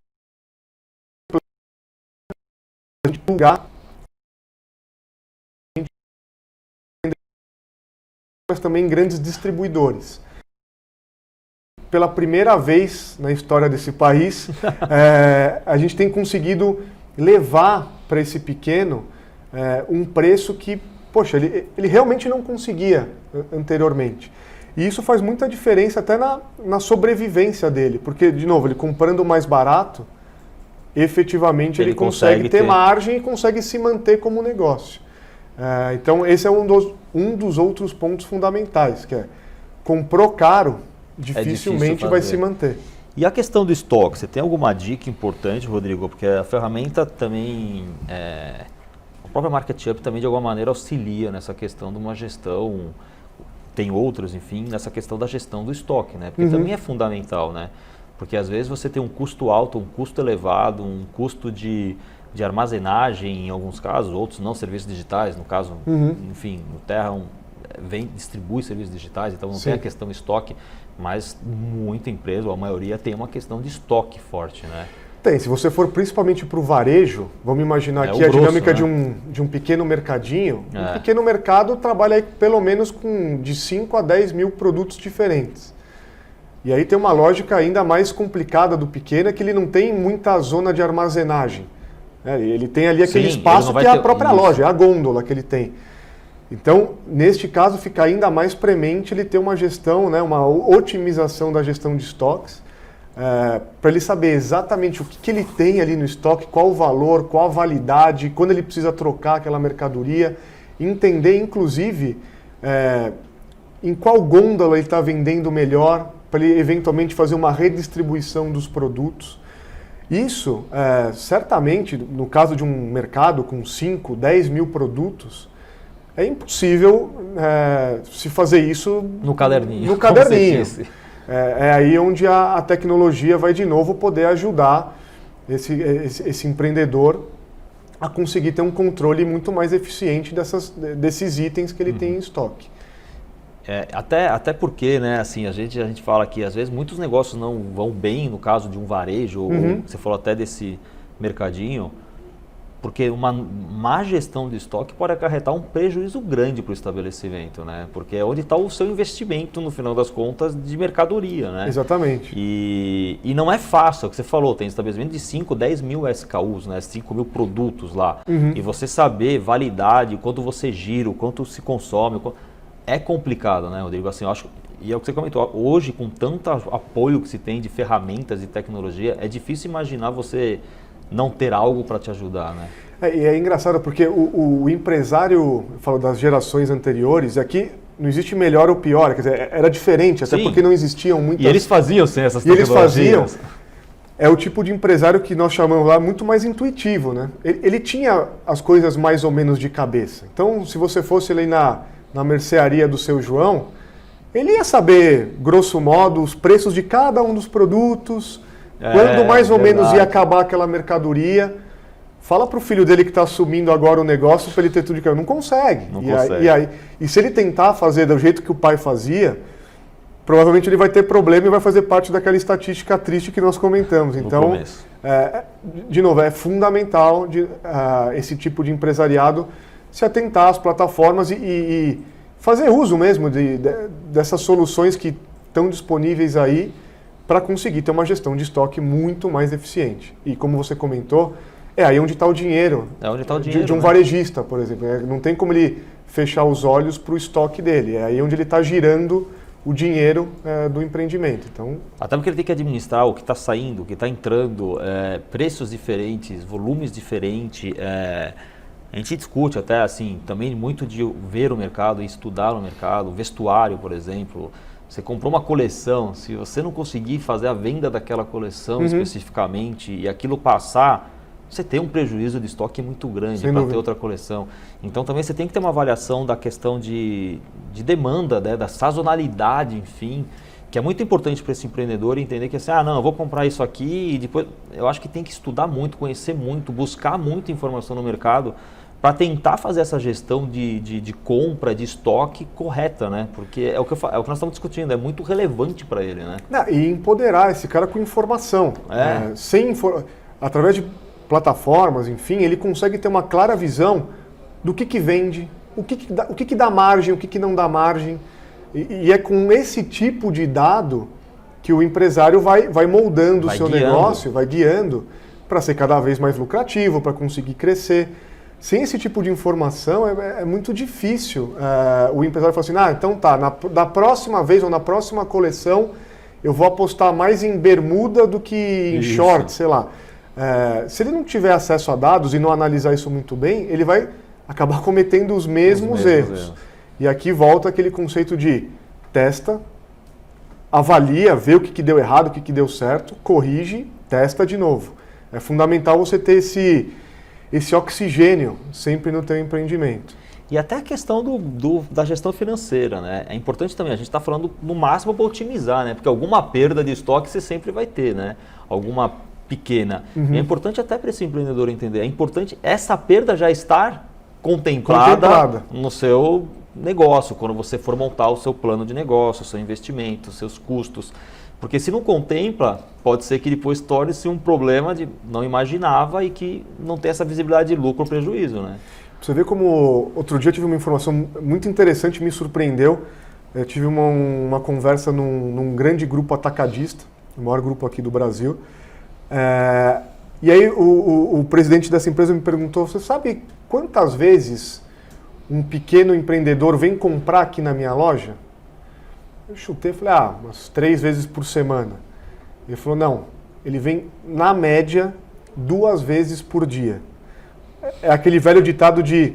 lugar, mas também grandes distribuidores. Pela primeira vez na história desse país, a gente tem conseguido levar para esse pequeno um preço que, poxa, ele realmente não conseguia anteriormente. E isso faz muita diferença até na sobrevivência dele, porque, de novo, ele comprando mais barato, efetivamente ele consegue ter margem e consegue se manter como negócio. Então esse é um dos outros pontos fundamentais, que é comprou caro, dificilmente vai se manter. E a questão do estoque, você tem alguma dica importante, Rodrigo? Porque a ferramenta também, a própria Market Up também de alguma maneira auxilia nessa questão de uma gestão, tem outros, enfim, nessa questão da gestão do estoque, né? Porque também é fundamental, né? Porque às vezes você tem um custo alto, um custo elevado, um custo de armazenagem em alguns casos, outros não, serviços digitais, no caso, enfim, o Terra distribui serviços digitais, então não tem a questão estoque, mas muita empresa, ou a maioria, tem uma questão de estoque forte, né? Tem, se você for principalmente para o varejo, vamos imaginar aqui a dinâmica de um pequeno mercadinho, um pequeno mercado trabalha aí pelo menos com de 5 a 10 mil produtos diferentes. E aí tem uma lógica ainda mais complicada do pequeno, é que ele não tem muita zona de armazenagem. Ele tem ali aquele espaço que é a própria loja, é a gôndola que ele tem. Então, neste caso, fica ainda mais premente ele ter uma gestão, né, uma otimização da gestão de estoques, para ele saber exatamente o que ele tem ali no estoque, qual o valor, qual a validade, quando ele precisa trocar aquela mercadoria, entender, inclusive, em qual gôndola ele está vendendo melhor, para ele eventualmente fazer uma redistribuição dos produtos. Isso, certamente, no caso de um mercado com 5, 10 mil produtos, é impossível se fazer isso no caderninho. No caderninho. É aí onde a tecnologia vai de novo poder ajudar esse empreendedor a conseguir ter um controle muito mais eficiente desses itens que ele tem em estoque. Até porque, né, assim, a gente fala que às vezes muitos negócios não vão bem no caso de um varejo, ou você falou até desse mercadinho, porque uma má gestão de estoque pode acarretar um prejuízo grande para o estabelecimento, né? Porque é onde está o seu investimento, no final das contas, de mercadoria, né? Exatamente. E não é fácil, é o que você falou, tem estabelecimento de 5, 10 mil SKUs, né? 5 mil produtos lá. E você saber validade, quanto você gira, o quanto se consome, é complicado, né, Rodrigo? Assim, eu acho, e é o que você comentou, hoje com tanto apoio que se tem de ferramentas e tecnologia, é difícil imaginar você não ter algo para te ajudar, né? E é engraçado porque o empresário, eu falo das gerações anteriores, aqui não existe melhor ou pior, quer dizer, era diferente, até porque não existiam muitas... E eles faziam sem essas tecnologias. É o tipo de empresário que nós chamamos lá muito mais intuitivo, né? Ele tinha as coisas mais ou menos de cabeça. Então, se você fosse ali na mercearia do seu João, ele ia saber, grosso modo, os preços de cada um dos produtos, quando mais ou menos ia acabar aquela mercadoria. Fala para o filho dele que está assumindo agora o negócio para ele ter tudo de cara. Não consegue. E se ele tentar fazer do jeito que o pai fazia, provavelmente ele vai ter problema e vai fazer parte daquela estatística triste que nós comentamos. Então, de novo, é fundamental esse tipo de empresariado se atentar às plataformas e fazer uso mesmo dessas soluções que estão disponíveis aí para conseguir ter uma gestão de estoque muito mais eficiente. E como você comentou, é aí onde está o dinheiro, de um varejista, por exemplo. Não tem como ele fechar os olhos para o estoque dele. É aí onde ele está girando o dinheiro do empreendimento. Então, até porque ele tem que administrar o que está saindo, o que está entrando, preços diferentes, volumes diferentes. A gente discute até assim, também muito de ver o mercado e estudar o mercado, vestuário, por exemplo. Você comprou uma coleção, se você não conseguir fazer a venda daquela coleção especificamente e aquilo passar, você tem um prejuízo de estoque muito grande para ter outra coleção. Então também você tem que ter uma avaliação da questão de demanda, né, da sazonalidade, enfim, que é muito importante para esse empreendedor entender que assim, não, eu vou comprar isso aqui e depois... Eu acho que tem que estudar muito, conhecer muito, buscar muita informação no mercado para tentar fazer essa gestão de compra, de estoque correta, né? Porque é o que nós estamos discutindo, é muito relevante para ele, né? E empoderar esse cara com informação. Através de plataformas, enfim, ele consegue ter uma clara visão do que vende, o que dá margem, o que não dá margem. E é com esse tipo de dado que o empresário vai moldando o seu negócio, vai guiando para ser cada vez mais lucrativo, para conseguir crescer. Sem esse tipo de informação é muito difícil o empresário falar assim, então tá, da próxima vez ou na próxima coleção eu vou apostar mais em bermuda do que em short, sei lá. Se ele não tiver acesso a dados e não analisar isso muito bem, ele vai acabar cometendo os mesmos erros. E aqui volta aquele conceito de testa, avalia, vê o que deu errado, o que deu certo, corrige, testa de novo. É fundamental você ter esse oxigênio sempre no teu empreendimento. E até a questão da gestão financeira, né? É importante também, a gente está falando no máximo para otimizar, né? Porque alguma perda de estoque você sempre vai ter, né? Alguma pequena. E é importante até para esse empreendedor entender, é importante essa perda já estar contemplada no seu negócio, quando você for montar o seu plano de negócio, o seu investimento, os seus custos. Porque se não contempla, pode ser que depois torne-se um problema de não imaginava e que não tem essa visibilidade de lucro ou prejuízo, né? Você vê como outro dia eu tive uma informação muito interessante, me surpreendeu. Eu tive uma conversa num grande grupo atacadista, o maior grupo aqui do Brasil. E aí o presidente dessa empresa me perguntou, você sabe quantas vezes um pequeno empreendedor vem comprar aqui na minha loja? Eu chutei e falei, umas 3 vezes por semana. Ele falou, não, ele vem na média 2 vezes por dia. É aquele velho ditado de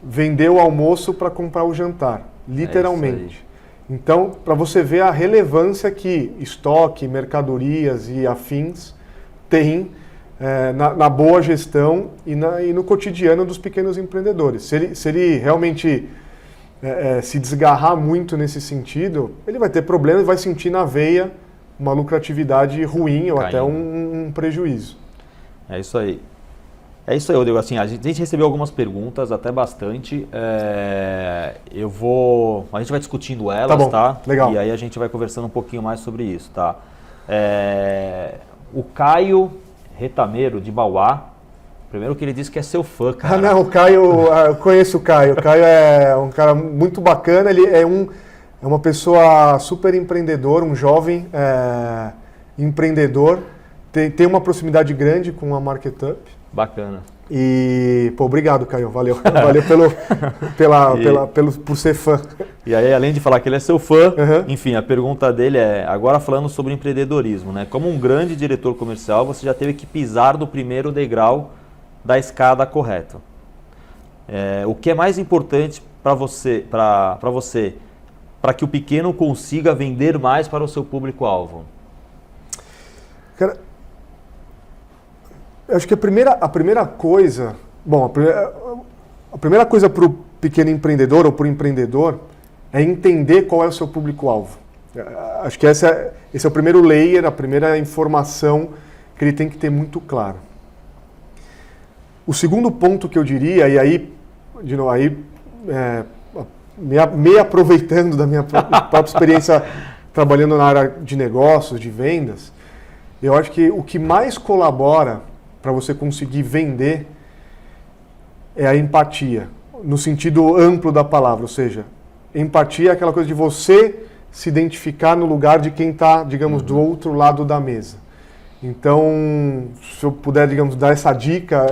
vender o almoço para comprar o jantar, literalmente. Então, para você ver a relevância que estoque, mercadorias e afins tem na boa gestão e no cotidiano dos pequenos empreendedores. Se ele realmente se desgarrar muito nesse sentido, ele vai ter problema e vai sentir na veia uma lucratividade ruim ou Caindo. até um prejuízo. É isso aí. É isso aí, Rodrigo. Assim, a gente recebeu algumas perguntas, até bastante. A gente vai discutindo elas, Tá bom, tá? legal. E aí a gente vai conversando um pouquinho mais sobre isso, tá? O Caio Retameiro, de Bauá, primeiro que ele disse que é seu fã, cara. Ah, não, o Caio, eu conheço o Caio. O Caio é um cara muito bacana, ele é uma pessoa super empreendedor, um jovem empreendedor, tem uma proximidade grande com a MarketUp. Bacana. E, pô, obrigado, Caio, valeu. Valeu por ser fã. E aí, além de falar que ele é seu fã, Uhum. enfim, a pergunta dele é, agora falando sobre empreendedorismo, né? Como um grande diretor comercial, você já teve que pisar do primeiro degrau da escada correta. O que é mais importante para você, para que o pequeno consiga vender mais para o seu público-alvo? Cara, eu acho que a primeira coisa, bom, a primeira coisa para o pequeno empreendedor ou para o empreendedor é entender qual é o seu público-alvo. Acho que esse é o primeiro layer, a primeira informação que ele tem que ter muito claro. O segundo ponto que eu diria, e aí, de novo, me aproveitando da minha própria experiência trabalhando na área de negócios, de vendas, eu acho que o que mais colabora para você conseguir vender é a empatia, no sentido amplo da palavra, ou seja, empatia é aquela coisa de você se identificar no lugar de quem está, digamos, do outro lado da mesa. Então, se eu puder, digamos, dar essa dica,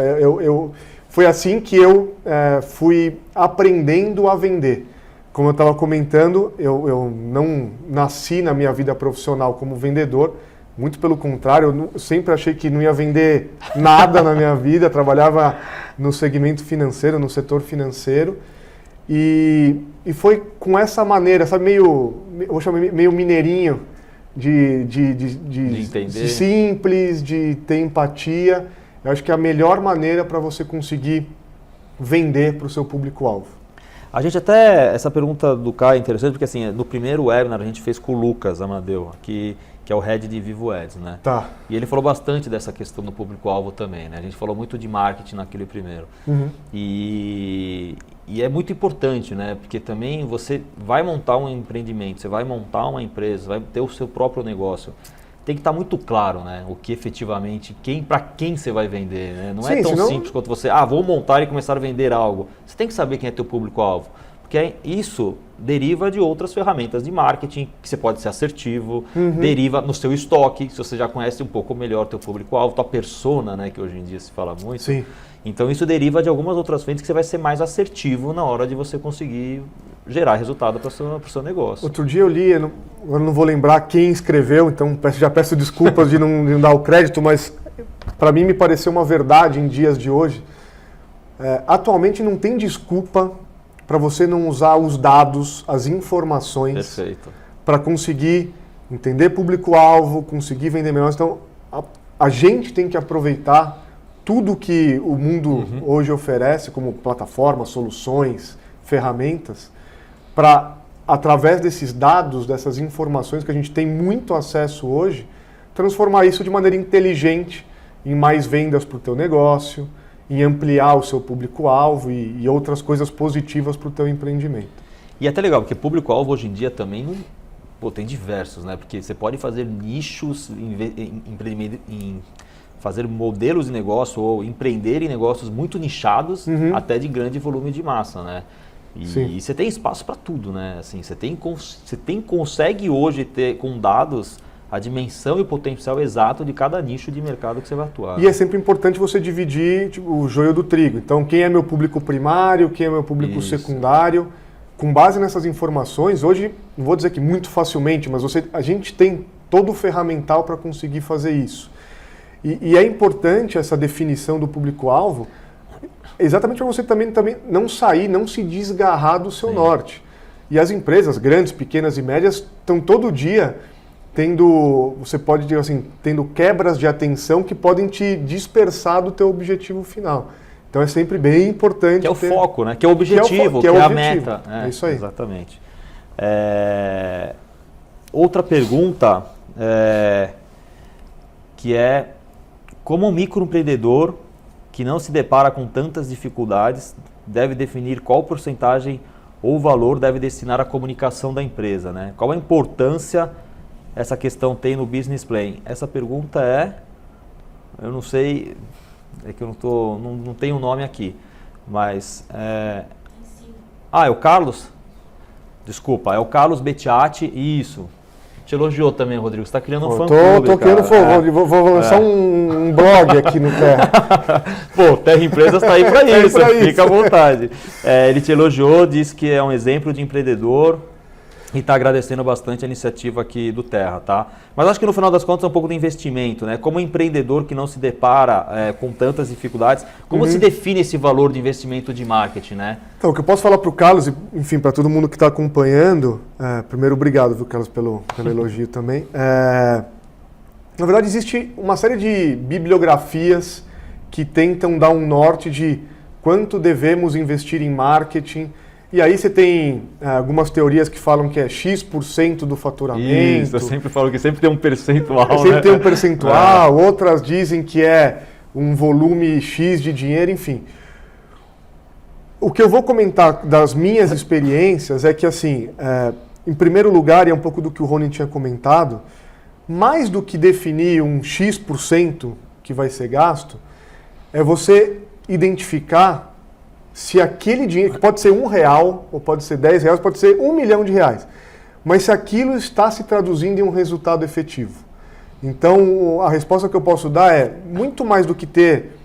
foi assim que eu fui aprendendo a vender. Como eu estava comentando, eu não nasci na minha vida profissional como vendedor, muito pelo contrário, eu sempre achei que não ia vender nada na minha vida, trabalhava no segmento financeiro, no setor financeiro, e foi com essa maneira, sabe, eu vou chamar meio mineirinho, de entender. Simples, de ter empatia. Eu acho que é a melhor maneira para você conseguir vender para o seu público-alvo. A gente até, essa pergunta do Caio é interessante, porque assim, no primeiro webinar a gente fez com o Lucas Amadeu, que é o head de Vivo Ads, né? Tá. E ele falou bastante dessa questão do público-alvo também, né? A gente falou muito de marketing naquele primeiro. Uhum. E é muito importante, né? Porque também você vai montar um empreendimento, você vai montar uma empresa, vai ter o seu próprio negócio. Tem que estar muito claro, né? O que efetivamente, para quem você vai vender, né? Não é tão simples quanto você, vou montar e começar a vender algo. Você tem que saber quem é teu público-alvo. Porque isso deriva de outras ferramentas de marketing, que você pode ser assertivo, deriva no seu estoque, se você já conhece um pouco melhor teu público-alvo, tua persona, né? Que hoje em dia se fala muito. Sim. Então isso deriva de algumas outras frentes que você vai ser mais assertivo na hora de você conseguir gerar resultado para o seu negócio. Outro dia eu li, eu não vou lembrar quem escreveu, então já peço desculpas de não dar o crédito, mas para mim me pareceu uma verdade em dias de hoje. Atualmente não tem desculpa para você não usar os dados, as informações para conseguir entender público-alvo, conseguir vender melhor. Então a gente tem que aproveitar tudo que o mundo hoje oferece como plataformas, soluções, ferramentas, para, através desses dados, dessas informações que a gente tem muito acesso hoje, transformar isso de maneira inteligente em mais vendas para o teu negócio, em ampliar o seu público-alvo e outras coisas positivas para o teu empreendimento. E é até legal, porque público-alvo hoje em dia também tem diversos, né? Porque você pode fazer nichos, fazer modelos de negócio ou empreender em negócios muito nichados, até de grande volume de massa, né? E você tem espaço para tudo, né? Assim, você consegue hoje ter com dados a dimensão e o potencial exato de cada nicho de mercado que você vai atuar. E é sempre importante você dividir o joio do trigo. Então, quem é meu público primário, quem é meu público secundário. Com base nessas informações, hoje, não vou dizer que muito facilmente, mas a gente tem todo o ferramental para conseguir fazer isso. E é importante essa definição do público-alvo, exatamente para você também não sair, não se desgarrar do seu norte. E as empresas, grandes, pequenas e médias, estão todo dia você pode dizer assim, tendo quebras de atenção que podem te dispersar do teu objetivo final. Então é sempre bem importante. Que é o foco, né? Que é o objetivo, que é a meta. É isso aí. Exatamente. Outra pergunta que é: como um microempreendedor que não se depara com tantas dificuldades deve definir qual porcentagem ou valor deve destinar à comunicação da empresa, né? Qual a importância essa questão tem no business plan? Essa pergunta eu não sei, é que eu não tenho o nome aqui, mas é o Carlos? Desculpa, é o Carlos Bettiati, isso. Te elogiou também, Rodrigo. Você está criando um fã-clube. Tô criando vou lançar um blog aqui no Terra. Pô, Terra Empresas está aí para isso, fica à vontade. Ele te elogiou, disse que é um exemplo de empreendedor e está agradecendo bastante a iniciativa aqui do Terra, tá? Mas acho que no final das contas é um pouco do investimento, né? Como empreendedor que não se depara com tantas dificuldades, como se define esse valor de investimento de marketing, né? Então, o que eu posso falar para o Carlos, e enfim, para todo mundo que está acompanhando, primeiro, obrigado, viu, Carlos, pelo elogio também. Na verdade, existe uma série de bibliografias que tentam dar um norte de quanto devemos investir em marketing. E aí você tem algumas teorias que falam que é X% do faturamento. Isso, eu sempre falo que sempre tem um percentual. Sempre tem um percentual, outras dizem que é um volume X de dinheiro, enfim. O que eu vou comentar das minhas experiências é que, assim, em primeiro lugar, e é um pouco do que o Rony tinha comentado, mais do que definir um X% que vai ser gasto, é você identificar se aquele dinheiro, que pode ser R$1, ou pode ser R$10, pode ser R$1 milhão, mas se aquilo está se traduzindo em um resultado efetivo. Então, a resposta que eu posso dar é, muito mais do que ter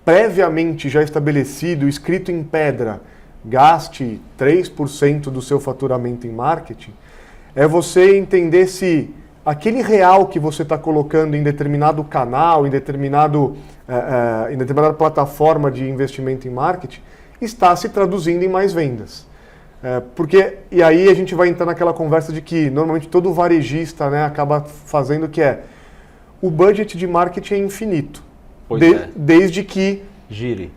previamente já estabelecido, escrito em pedra, gaste 3% do seu faturamento em marketing, é você entender se aquele real que você está colocando em determinado canal, em determinada plataforma de investimento em marketing, está se traduzindo em mais vendas. E aí a gente vai entrar naquela conversa de que normalmente todo varejista, né, acaba fazendo o budget de marketing é infinito. Desde que gire.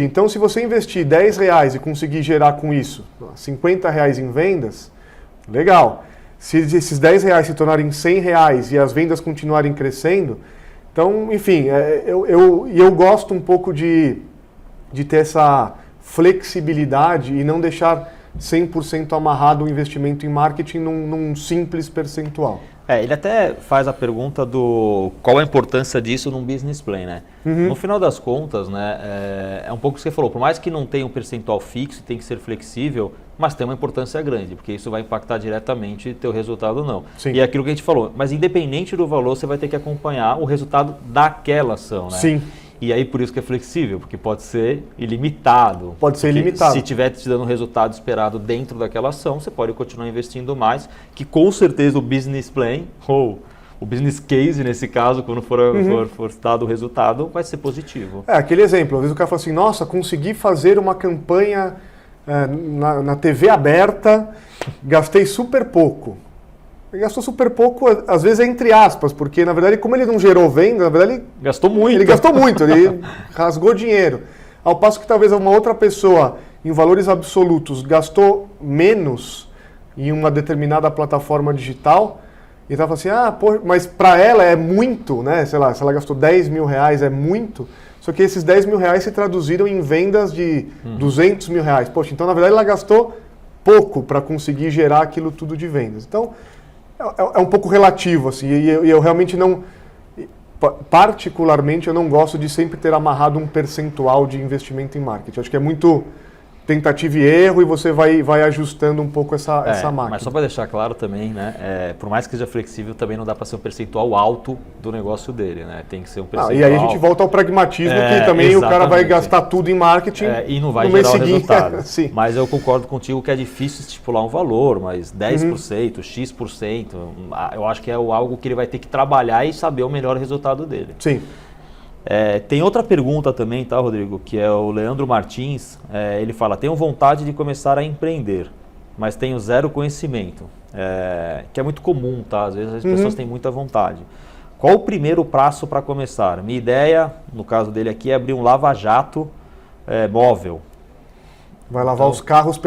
Então, se você investir R$10 e conseguir gerar com isso R$50 em vendas, legal. Se esses R$10 se tornarem R$100 e as vendas continuarem crescendo, então, enfim, eu gosto um pouco de ter essa flexibilidade e não deixar 100% amarrado o investimento em marketing num simples percentual. Ele até faz a pergunta do qual a importância disso num business plan, né? No final das contas, né, é um pouco o que você falou, por mais que não tenha um percentual fixo, tem que ser flexível, mas tem uma importância grande, porque isso vai impactar diretamente teu resultado ou não. Sim. E é aquilo que a gente falou, mas independente do valor, você vai ter que acompanhar o resultado daquela ação, né? Sim. E aí por isso que é flexível, porque pode ser ilimitado. Pode ser ilimitado. Se estiver te dando o resultado esperado dentro daquela ação, você pode continuar investindo mais, que com certeza o business plan, ou o business case nesse caso, quando for dado o resultado, vai ser positivo. Aquele exemplo, às vezes o cara fala assim, nossa, consegui fazer uma campanha na TV aberta, gastei super pouco. Ele gastou super pouco, às vezes é entre aspas, porque na verdade, como ele não gerou venda, na verdade ele gastou muito. Ele gastou muito, ele rasgou dinheiro. Ao passo que talvez uma outra pessoa, em valores absolutos, gastou menos em uma determinada plataforma digital, e estava assim, mas para ela é muito, né? Sei lá, se ela gastou R$10 mil é muito, só que esses R$10 mil se traduziram em vendas de R$200 mil. Poxa, então na verdade ela gastou pouco para conseguir gerar aquilo tudo de vendas. Então, é um pouco relativo, assim, e eu realmente não, particularmente, eu não gosto de sempre ter amarrado um percentual de investimento em marketing. Acho que é muito tentativa e erro e você vai ajustando um pouco essa máquina. Mas só para deixar claro também, né, por mais que seja flexível, também não dá para ser um percentual alto do negócio dele, né? Tem que ser um percentual... E aí a gente volta ao pragmatismo, que também o cara vai gastar tudo em marketing e não vai no mês gerar o seguinte. resultado. Sim. Mas eu concordo contigo que é difícil estipular um valor, mas 10%, X%, eu acho que é algo que ele vai ter que trabalhar e saber o melhor resultado dele. Sim. Tem outra pergunta também, tá, Rodrigo? Que é o Leandro Martins. Ele fala, tenho vontade de começar a empreender, mas tenho zero conhecimento. que é muito comum, tá? Às vezes as pessoas têm muita vontade. Qual o primeiro passo para começar? Minha ideia, no caso dele aqui, é abrir um lava-jato móvel. Vai lavar os carros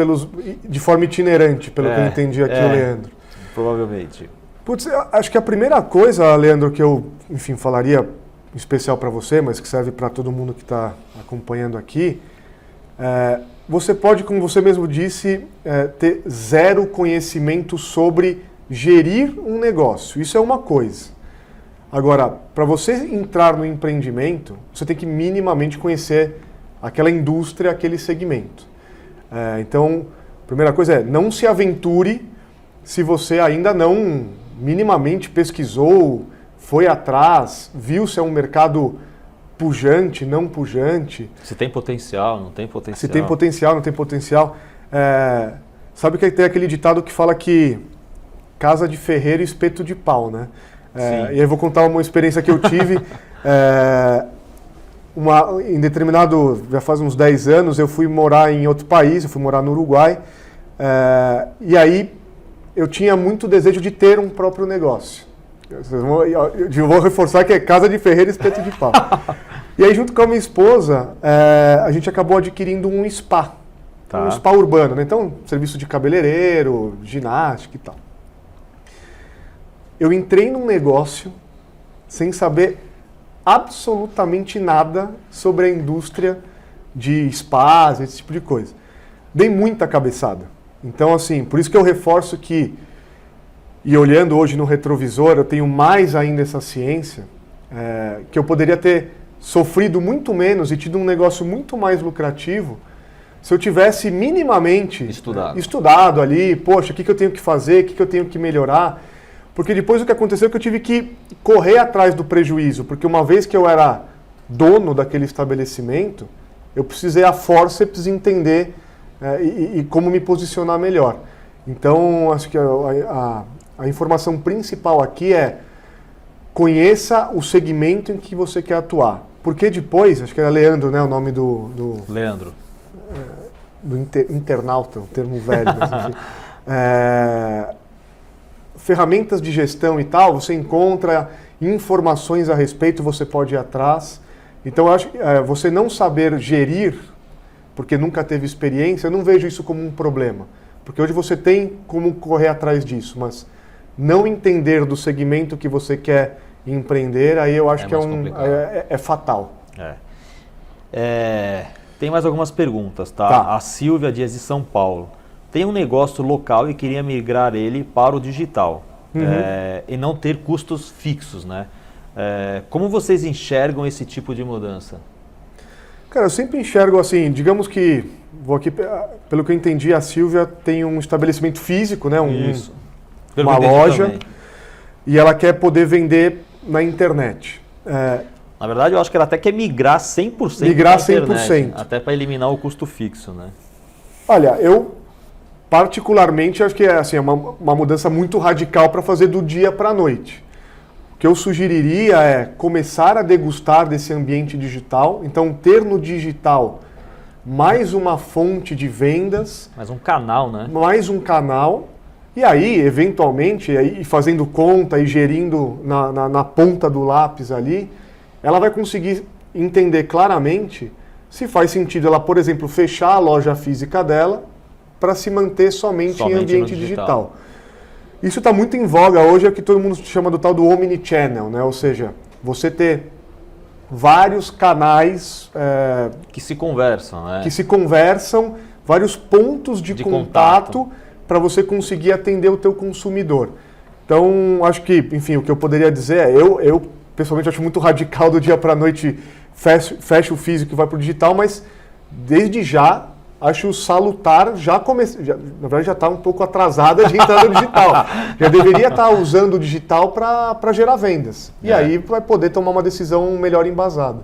de forma itinerante, pelo que eu entendi aqui, o Leandro. Provavelmente. Putz, acho que a primeira coisa, Leandro, que eu, enfim, falaria em especial para você, mas que serve para todo mundo que está acompanhando aqui, você pode, como você mesmo disse, ter zero conhecimento sobre gerir um negócio. Isso é uma coisa. Agora, para você entrar no empreendimento, você tem que minimamente conhecer aquela indústria, aquele segmento. Então, a primeira coisa é, não se aventure se você ainda não minimamente pesquisou, foi atrás, viu se é um mercado pujante, não pujante. Se tem potencial, não tem potencial. Se tem potencial, não tem potencial. Sabe que tem aquele ditado que fala que casa de ferreiro e espeto de pau, né? E aí eu vou contar uma experiência que eu tive. Em determinado, já faz uns 10 anos, eu fui morar em outro país, eu fui morar no Uruguai, e aí eu tinha muito desejo de ter um próprio negócio. Eu vou reforçar que é casa de ferreiro e espeto de pau. E aí, junto com a minha esposa, a gente acabou adquirindo um spa. Tá. Um spa urbano, né? Então, serviço de cabeleireiro, ginástica e tal. Eu entrei num negócio sem saber absolutamente nada sobre a indústria de spas, esse tipo de coisa. Dei muita cabeçada. Então, assim, por isso que eu reforço que, e olhando hoje no retrovisor, eu tenho mais ainda essa ciência, que eu poderia ter sofrido muito menos e tido um negócio muito mais lucrativo se eu tivesse minimamente estudado ali, poxa, o que eu tenho que fazer, o que eu tenho que melhorar. Porque depois o que aconteceu é que eu tive que correr atrás do prejuízo, porque uma vez que eu era dono daquele estabelecimento, eu precisei a forceps entender e como me posicionar melhor. Então, acho que a informação principal aqui é conheça o segmento em que você quer atuar. Porque depois, acho que era Leandro, né, o nome do Leandro. Do internauta, o termo velho, mas enfim. Ferramentas de gestão e tal, você encontra informações a respeito, você pode ir atrás. Então, eu acho que você não saber gerir, porque nunca teve experiência, eu não vejo isso como um problema. Porque hoje você tem como correr atrás disso, mas não entender do segmento que você quer empreender, aí eu acho que é fatal. Tem mais algumas perguntas, tá? A Silvia Dias de São Paulo. Tem um negócio local e queria migrar ele para o digital e não ter custos fixos, né? Como vocês enxergam esse tipo de mudança? Cara, eu sempre enxergo assim, digamos que, vou aqui, pelo que eu entendi, a Silvia tem um estabelecimento físico, né? Uma loja, e ela quer poder vender na internet. Na verdade, eu acho que ela até quer migrar 100% migrar para a internet, 100%. até para eliminar o custo fixo, né? Olha, eu particularmente acho que é assim, uma mudança muito radical para fazer do dia para a noite. O que eu sugeriria é começar a degustar desse ambiente digital, então ter no digital mais uma fonte de vendas. Mais um canal, né? Mais um canal. E aí, eventualmente, fazendo conta e gerindo na ponta do lápis ali, ela vai conseguir entender claramente se faz sentido ela, por exemplo, fechar a loja física dela para se manter somente em ambiente digital. Isso está muito em voga hoje, é o que todo mundo chama do tal do omnichannel, né? Ou seja, você ter vários canais que se conversam, né? Que se conversam, vários pontos de contato para você conseguir atender o teu consumidor. Então, acho que, enfim, o que eu poderia dizer é, eu pessoalmente acho muito radical do dia para a noite, fecha o físico e vai para o digital, mas desde já acho salutar, na verdade já está um pouco atrasada de entrar no digital. Já deveria estar usando o digital para gerar vendas. E aí vai poder tomar uma decisão melhor embasada.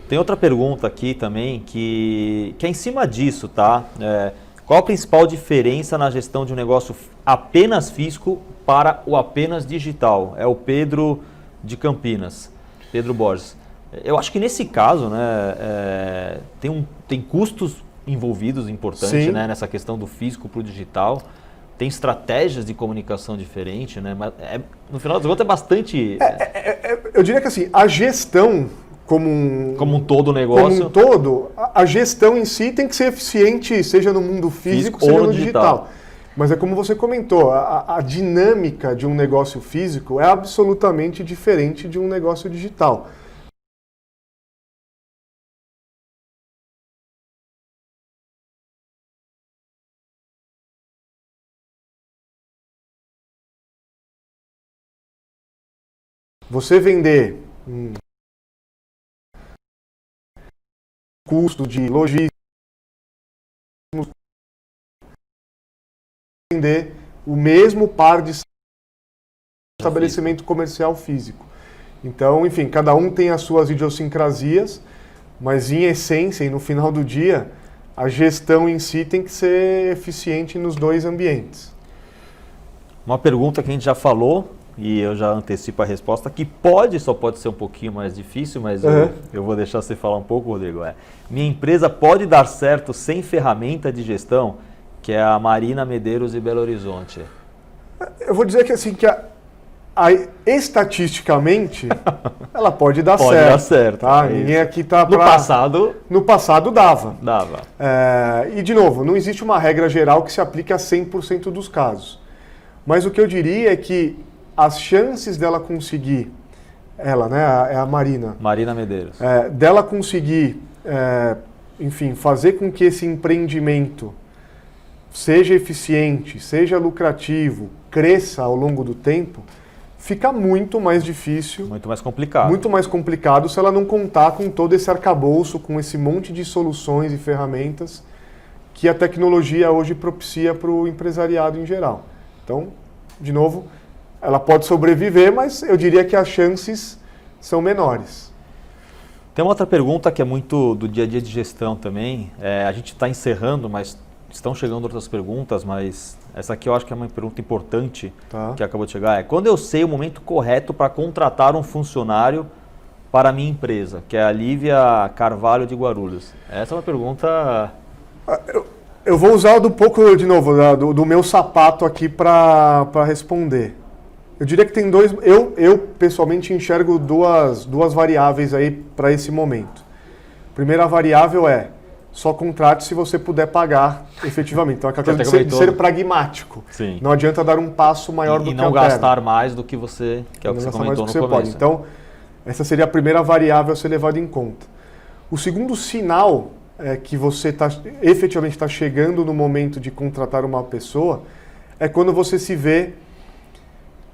Tem outra pergunta aqui também que é em cima disso, tá? Qual a principal diferença na gestão de um negócio apenas físico para o apenas digital? É o Pedro de Campinas, Pedro Borges. Eu acho que nesse caso, né, tem custos envolvidos importantes, né, nessa questão do físico para o digital, tem estratégias de comunicação diferentes, né? Mas no final das contas é bastante... Eu diria que assim, a gestão como um todo o negócio... Como um todo, a gestão em si tem que ser eficiente, seja no mundo físico, seja no digital. Mas é como você comentou, a dinâmica de um negócio físico é absolutamente diferente de um negócio digital. Você vender um custo de logística, vender o mesmo par de estabelecimento comercial físico. Então, enfim, cada um tem as suas idiosincrasias, mas em essência e no final do dia, a gestão em si tem que ser eficiente nos dois ambientes. Uma pergunta que a gente já falou, e eu já antecipo a resposta, que só pode ser um pouquinho mais difícil, mas eu vou deixar você falar um pouco, Rodrigo. Minha empresa pode dar certo sem ferramenta de gestão, que é a Marina Medeiros e Belo Horizonte? Eu vou dizer que assim, estatisticamente, ela pode dar certo. Pode dar certo. Tá? Ninguém aqui tá No passado dava. Dava. E, de novo, não existe uma regra geral que se aplique a 100% dos casos. Mas o que eu diria é que as chances dela conseguir, né, é a Marina. Marina Medeiros. Dela conseguir, enfim, fazer com que esse empreendimento seja eficiente, seja lucrativo, cresça ao longo do tempo, fica muito mais difícil. Muito mais complicado. Muito mais complicado se ela não contar com todo esse arcabouço, com esse monte de soluções e ferramentas que a tecnologia hoje propicia para o empresariado em geral. Então, de novo, ela pode sobreviver, mas eu diria que as chances são menores. Tem uma outra pergunta que é muito do dia a dia de gestão também. A gente está encerrando, mas estão chegando outras perguntas, mas essa aqui eu acho que é uma pergunta importante que acabou de chegar. Quando eu sei o momento correto para contratar um funcionário para a minha empresa, que é a Lívia Carvalho de Guarulhos? Essa é uma pergunta... Eu vou usar de novo, do meu sapato aqui para responder. Eu diria que tem eu pessoalmente enxergo duas variáveis aí para esse momento. Primeira variável só contrate se você puder pagar efetivamente. Então, é aquela coisa de ser pragmático. Sim. Não adianta dar um passo maior do que e não gastar mais do que você, que é o que você comentou no começo. Pode. Então, essa seria a primeira variável a ser levada em conta. O segundo sinal que você efetivamente está chegando no momento de contratar uma pessoa é quando você se vê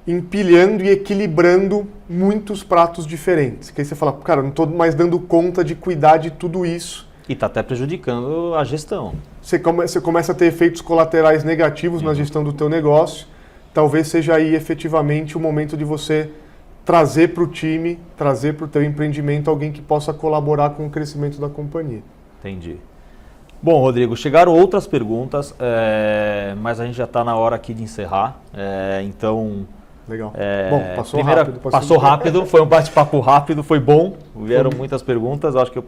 empilhando e equilibrando muitos pratos diferentes. Que aí você fala, cara, não estou mais dando conta de cuidar de tudo isso. E está até prejudicando a gestão. Você começa a ter efeitos colaterais negativos na gestão do teu negócio. Talvez seja aí efetivamente o momento de você trazer para o time, trazer para o teu empreendimento alguém que possa colaborar com o crescimento da companhia. Entendi. Bom, Rodrigo, chegaram outras perguntas, mas a gente já está na hora aqui de encerrar. Então... Legal. Bom, passou rápido, foi um bate-papo rápido, foi bom. Vieram muitas perguntas, acho que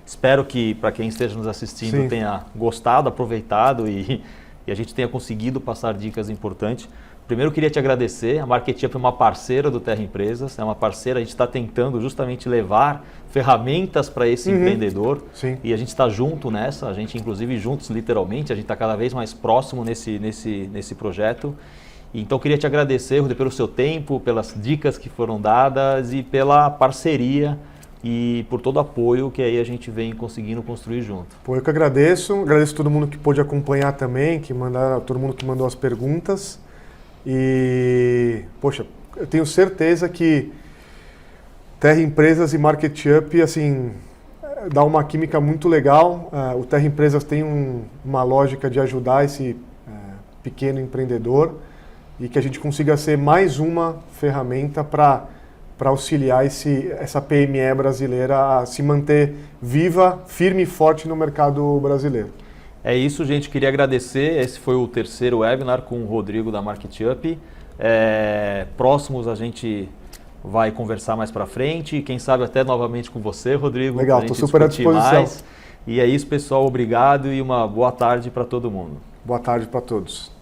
espero que para quem esteja nos assistindo tenha gostado, aproveitado e a gente tenha conseguido passar dicas importantes. Primeiro, eu queria te agradecer. A MarketUp é uma parceira do Terra Empresas, é uma parceira, a gente está tentando justamente levar ferramentas para esse empreendedor. Sim. E a gente está junto nessa, a gente inclusive juntos literalmente, a gente está cada vez mais próximo nesse projeto. Então, eu queria te agradecer, Rodrigo, pelo seu tempo, pelas dicas que foram dadas e pela parceria e por todo o apoio que aí a gente vem conseguindo construir junto. Eu que agradeço todo mundo que pôde acompanhar também, todo mundo que mandou as perguntas. E, poxa, eu tenho certeza que Terra Empresas e MarketUp, assim, dá uma química muito legal. O Terra Empresas tem uma lógica de ajudar esse pequeno empreendedor e que a gente consiga ser mais uma ferramenta para auxiliar essa PME brasileira a se manter viva, firme e forte no mercado brasileiro. É isso, gente. Queria agradecer. Esse foi o terceiro webinar com o Rodrigo da MarketUp. Próximos a gente vai conversar mais para frente. Quem sabe até novamente com você, Rodrigo. Legal, estou super à disposição. E é isso, pessoal. Obrigado e uma boa tarde para todo mundo. Boa tarde para todos.